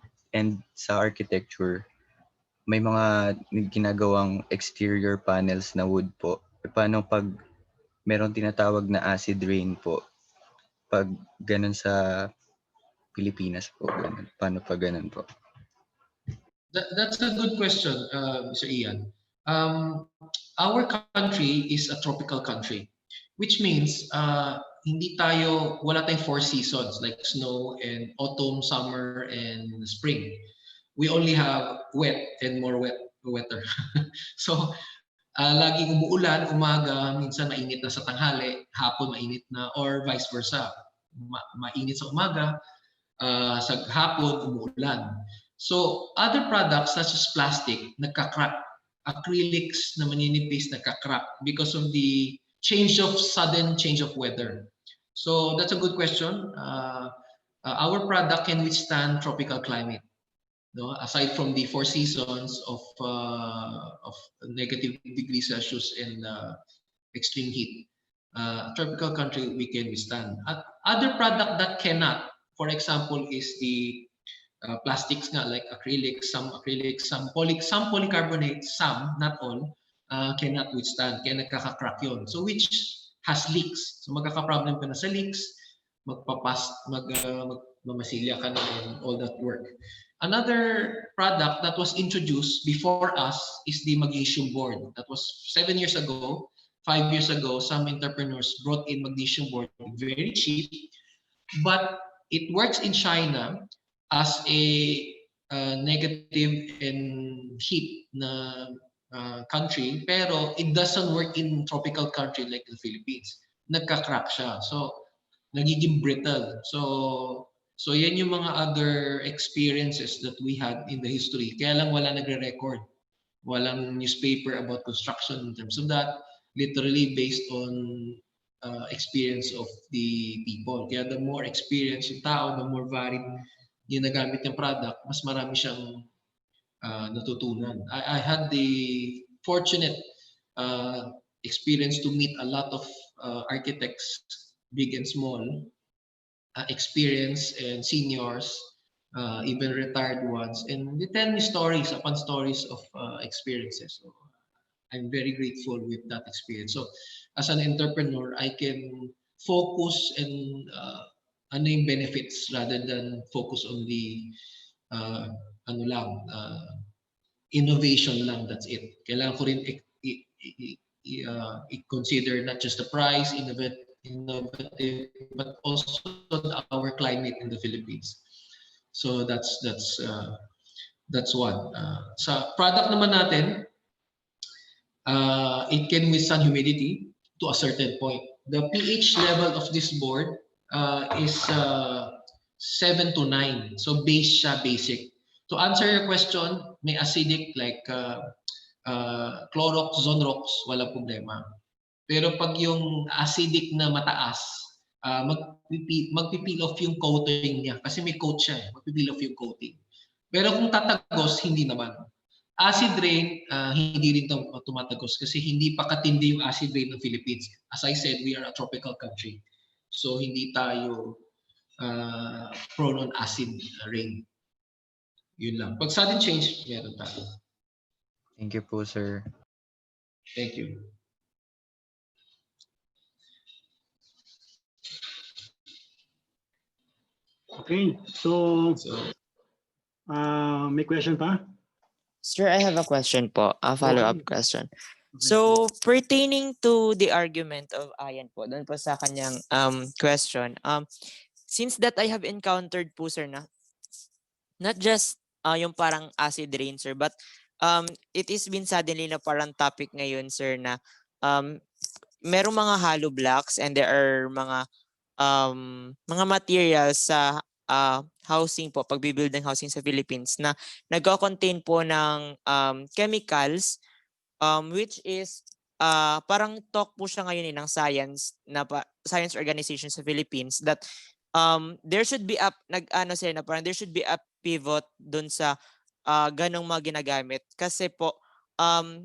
sa architecture, may mga ginagawang exterior panels na wood po. Paano pag meron tinatawag na acid rain po? Pag ganun sa Pilipinas po, ganun. Paano pag ganun po? That's a good question, Mr. Ian. Our country is a tropical country, which means wala tayong four seasons like snow and autumn, summer, and spring. We only have wet and wetter. So, laging umuulan, umaga, minsan mainit na sa tanghali, hapon mainit na, or vice versa. Mainit sa umaga, sa hapon, umuulan. So, other products such as plastic, nagka-crack. Acrylics na maninipis, nagka-crack because of the sudden change of weather. So, that's a good question. Our product can withstand tropical climate. No, aside from the four seasons of negative degrees Celsius and extreme heat, tropical country we can withstand. Other product that cannot, for example, is the plastics nga like acrylics, some polycarbonate, some, not all, cannot withstand, kaya nagkaka-crack yun. So which has leaks. So magkaka-problem ka na sa leaks, magmamasilya ka na and all that work. Another product that was introduced before us is the magnesium board. That was 7 years ago, 5 years ago, some entrepreneurs brought in magnesium board, very cheap, but it works in China as a negative and heat na country, pero it doesn't work in tropical country like the Philippines. Nagka-crack siya. So, nagiging brittle. So yan yung mga other experiences that we had in the history. Kaya lang wala nagre-record. Walang newspaper about construction in terms of that. Literally based on experience of the people. Kaya the more experience yung tao, the more varied yung nagamit ng product, mas marami siyang natutunan. I had the fortunate experience to meet a lot of architects, big and small, experienced and seniors, even retired ones, and they tell me stories upon stories of experiences. So I'm very grateful with that experience. So as an entrepreneur, I can focus and ano yung benefits rather than focus on the innovation lang, that's it. Kailangan ko rin i-consider not just the price, innovative, but also our climate in the Philippines. So that's one. Sa product naman natin, it can withstand humidity to a certain point. The pH level of this board is 7 to 9. So base siya, basic. To answer your question, may acidic like Clorox, Zonrox, wala problema. Pero pag yung acidic na mataas, magpipeel off yung coating niya. Kasi may coat siya, magpipeel off yung coating. Pero kung tatagos, hindi naman. Acid rain, hindi rin tumatagos kasi hindi pa katindi yung acid rain ng Philippines. As I said, we are a tropical country. So hindi tayo prone on acid rain. Yun lang. Pag sudden change, meron tayo. Thank you po, sir. Thank you. Okay, so may question pa? Sir, I have a question po, a follow-up question. So, pertaining to the argument of Ayan po, doon po sa kanyang question, since that I have encountered po, sir, na not just yung parang acid rain, sir, but it is been suddenly na parang topic ngayon, sir, na merong mga hollow blocks and there are mga materials sa housing po, pagbibuild ng housing sa Philippines na nagko-contain po ng chemicals which is parang talk po siya ngayon ng science science organization sa Philippines that there should be there should be a pivot dun sa ganong mga ginagamit kasi po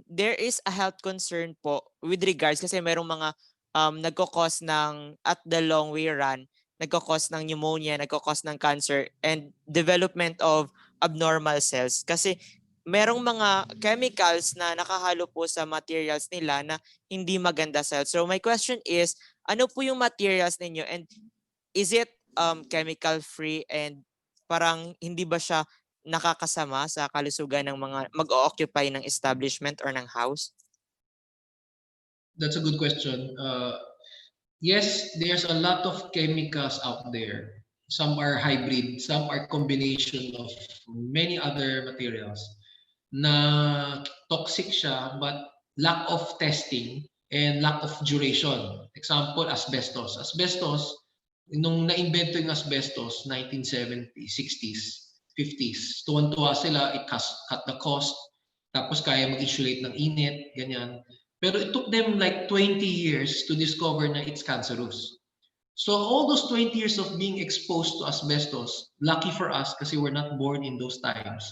there is a health concern po with regards kasi merong mga nagko-cause ng at the long way run, nagko-cause ng pneumonia, nagko-cause ng cancer and development of abnormal cells kasi merong mga chemicals na nakahalo po sa materials nila na hindi maganda sa health. So my question is, ano po yung materials ninyo and is it chemical free and parang hindi ba siya nakakasama sa kalusugan ng mga mag-o-occupy ng establishment or ng house? That's a good question. Yes, there's a lot of chemicals out there. Some are hybrid, some are combination of many other materials na toxic siya but lack of testing and lack of duration. Example, asbestos. Asbestos, nung na-invento yung asbestos, 1970s, 60s, 50s, tuwan-tuwa sila, it cut the cost, tapos kaya mag-insulate ng init, ganyan. Pero it took them like 20 years to discover na it's cancerous. So all those 20 years of being exposed to asbestos, lucky for us kasi we're not born in those times,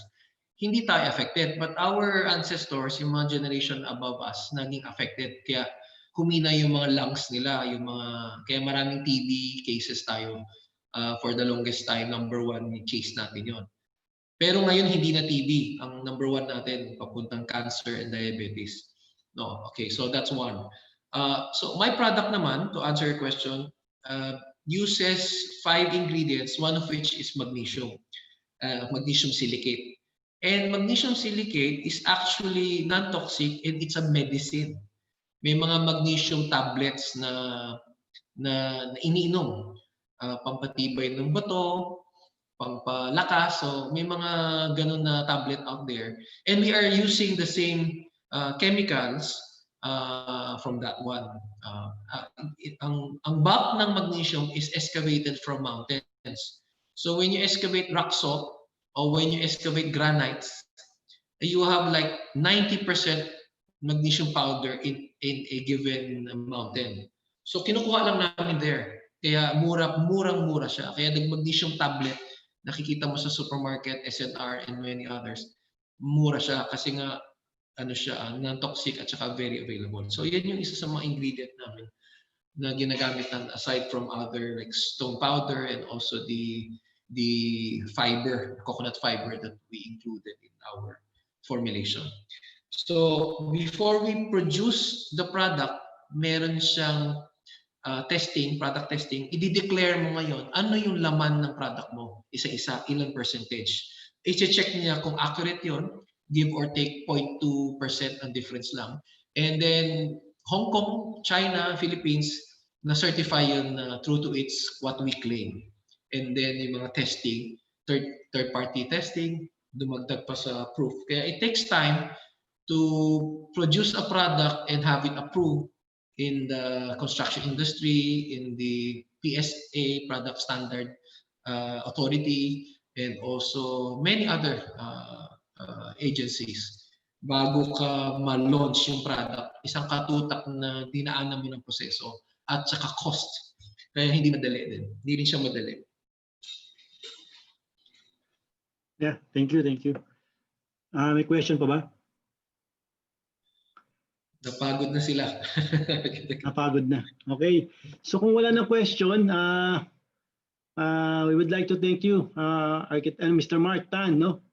hindi tayo affected. But our ancestors, yung mga generation above us, naging affected. Kaya humina yung mga lungs nila, kaya maraming TB cases tayo for the longest time. Number one, case natin yon. Pero ngayon hindi na TB. Ang number one natin, papuntang cancer and diabetes. No, okay, so that's one. So my product naman, to answer your question, uses 5 ingredients, one of which is magnesium, magnesium silicate. And magnesium silicate is actually non-toxic and it's a medicine. May mga magnesium tablets na iniinom, pampatibay ng bato, pampalakas. So may mga ganun na tablet out there. And we are using the same chemicals from that one. Ang bulk ng magnesium is excavated from mountains. So when you excavate rock salt or when you excavate granites, you have like 90% magnesium powder in a given mountain. So kinukuha lang namin there. Kaya murang-mura siya. Kaya nag-magnesium tablet, nakikita mo sa supermarket, SNR, and many others. Mura siya kasi nga non-toxic at saka very available. So yan yung isa sa mga ingredient namin na ginagamit aside from other like stone powder and also the fiber, coconut fiber that we included in our formulation. So before we produce the product, meron siyang product testing. I-declare mo ngayon ano yung laman ng product mo, isa-isa, ilang percentage. I-check niya kung accurate yon, give or take 0.2% ang difference lang. And then Hong Kong, China, Philippines, na-certify yun true to its what we claim. And then yung mga testing, third-party testing, dumagdag pa sa proof. Kaya it takes time to produce a product and have it approved in the construction industry, in the PSA, Product Standard Authority, and also many other agencies. Bago ka ma-launch yung product, isang katutak na dinaanan mo ng proseso at saka cost. Kaya hindi madali din. Hindi rin siya madali. Yeah, thank you. May question pa ba? Napagod na sila. Napagod na. Okay. So kung wala na question, we would like to thank you, Mr. Mark Tan, no?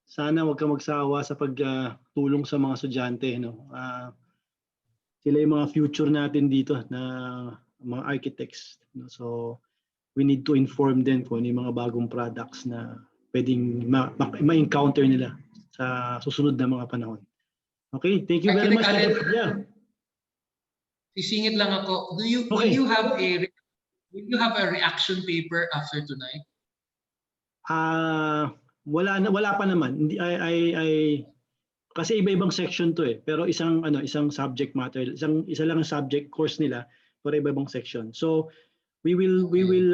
Sana wag ka magsawa sa pagtulong sa mga estudyante, no? Sila yung mga future natin dito na mga architects, no? So we need to inform them kung ano yung mga bagong products na pwedeng ma-encounter nila sa susunod na mga panahon. Okay, thank you very much. Yeah. Sisingit lang ako. Will you have a reaction paper after tonight? Wala pa naman. Hindi kasi iba-ibang section to eh. Pero isang subject matter, isa lang ang subject course nila para iba-ibang section. So we will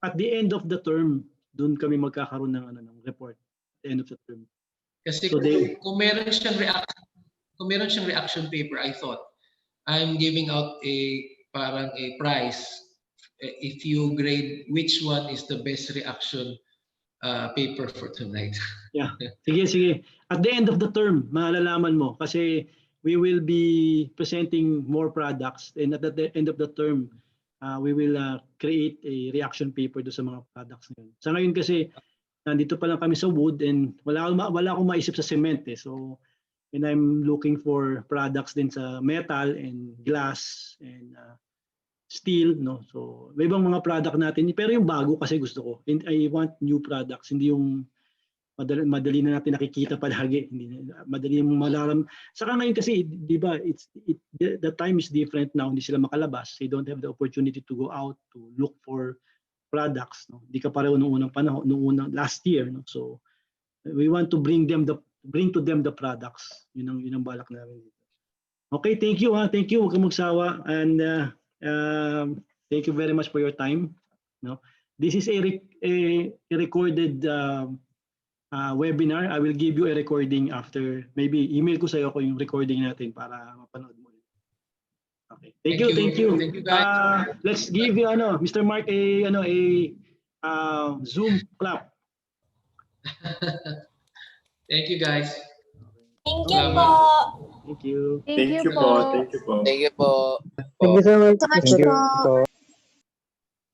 at the end of the term doon kami magkakaroon ng report at the end of the term. Kasi so kung meron siyang reaction paper, I thought I'm giving out parang a prize if you grade which one is the best reaction paper for tonight. Yeah. Sige. At the end of the term, malalaman mo kasi we will be presenting more products and at the end of the term, we will create a reaction paper do sa mga products na yun. Sa ngayon kasi nandito pa lang kami sa wood and wala akong maisip sa cement eh. So, and I'm looking for products din sa metal and glass and steel, no? So, may ibang mga product natin, pero yung bago kasi gusto ko. And I want new products, hindi yung madali na natin nakikita palagi. Hindi madali yung malaram. Saka ngayon kasi, di ba, the time is different now. Hindi sila makalabas. They don't have the opportunity to go out to look for products. No? Hindi ka pareho nung unang panahon, last year. No? So, we want to bring to them the products. Yun ang balak namin. Okay, thank you. Thank you. Huwag kang magsawa. And thank you very much for your time. No? This is a recorded webinar. I will give you a recording after. Maybe email ko sa iyo yung recording natin para mapanood mo. Okay. Thank you. Thank you, guys. Let's give you Mr. Mark a Zoom clap. Thank you, guys. Thank you Salamat. po. Thank you. Thank you po. Thank you po. Thank you po. Thank you so much. Thank you po.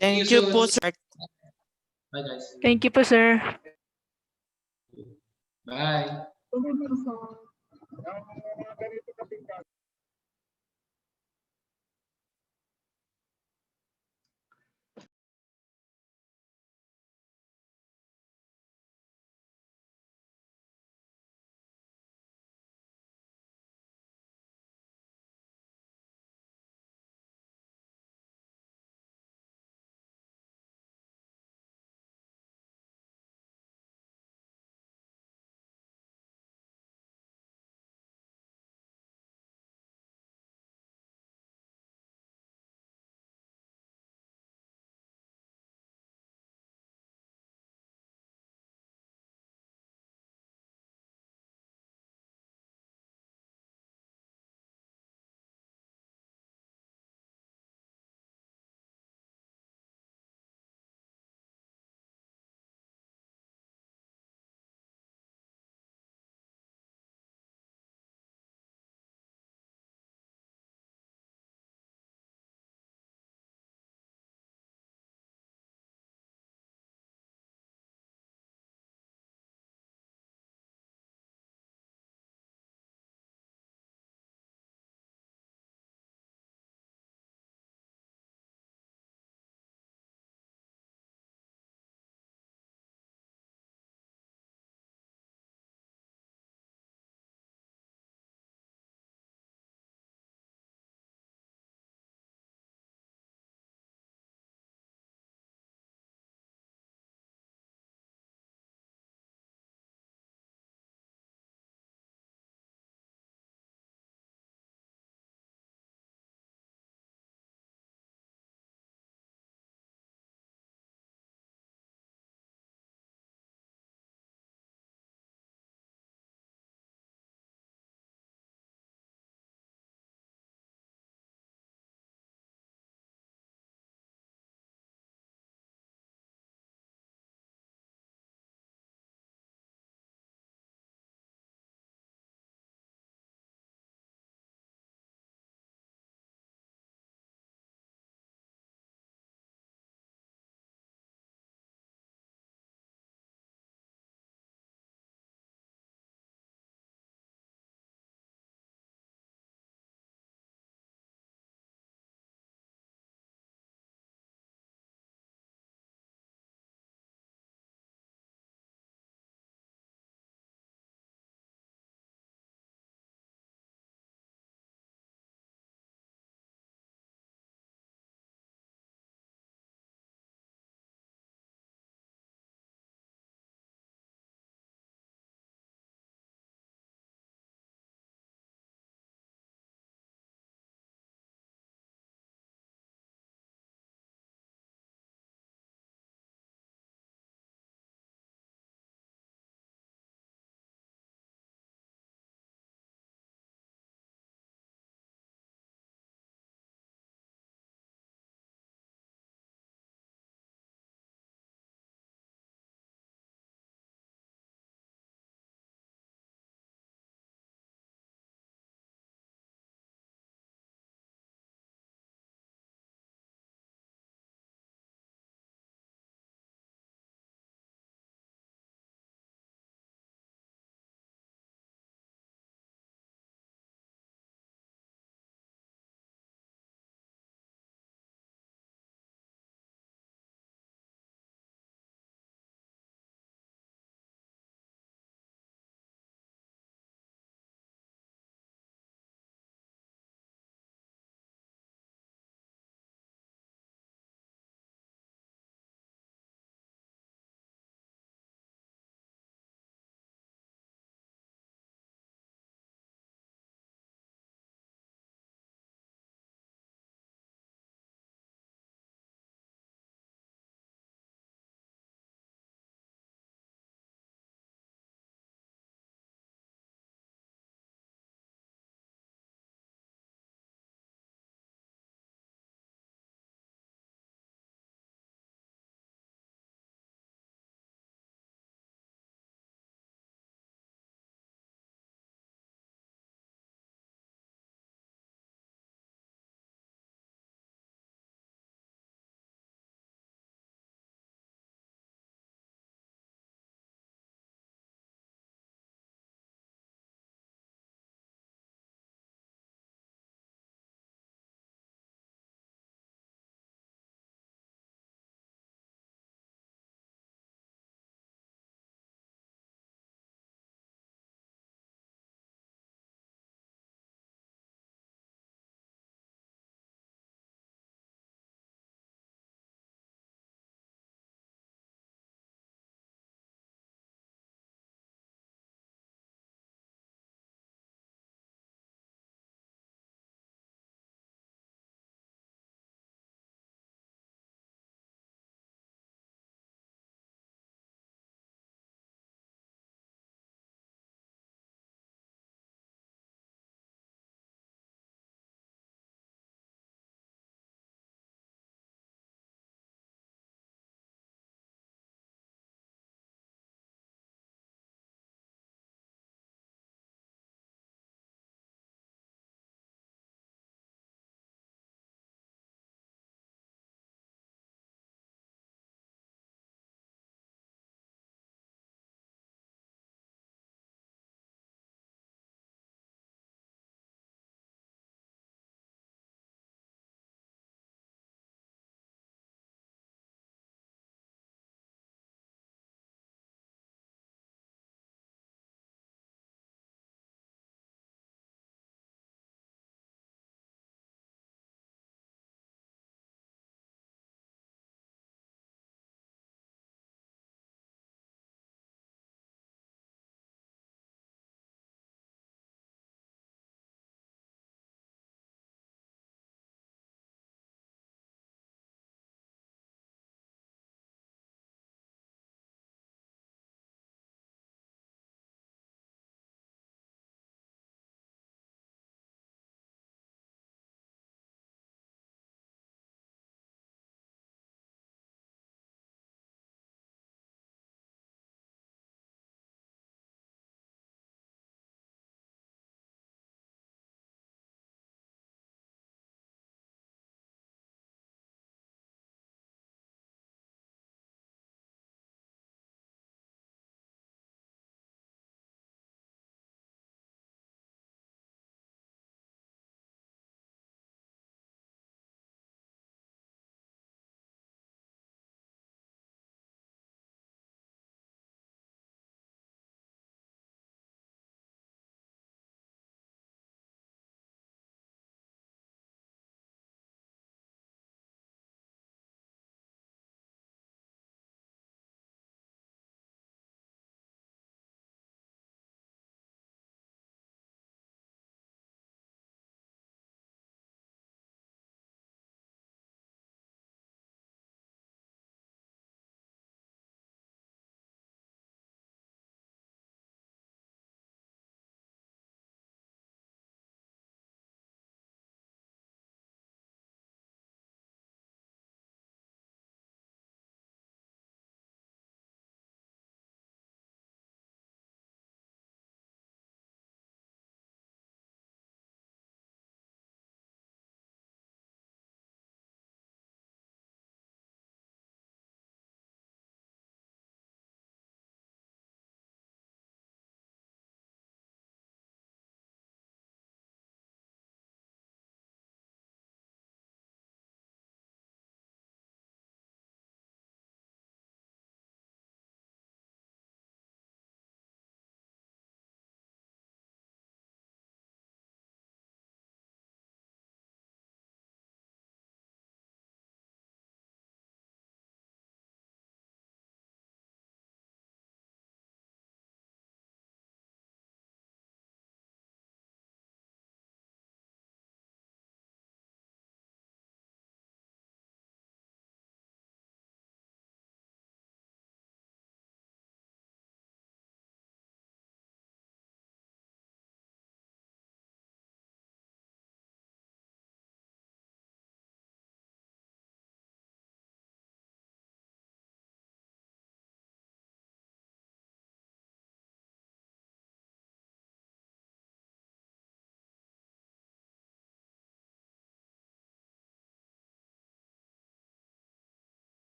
Thank you po, sir. Bye, guys. Thank you po, sir. Bye. Thank you po, sir.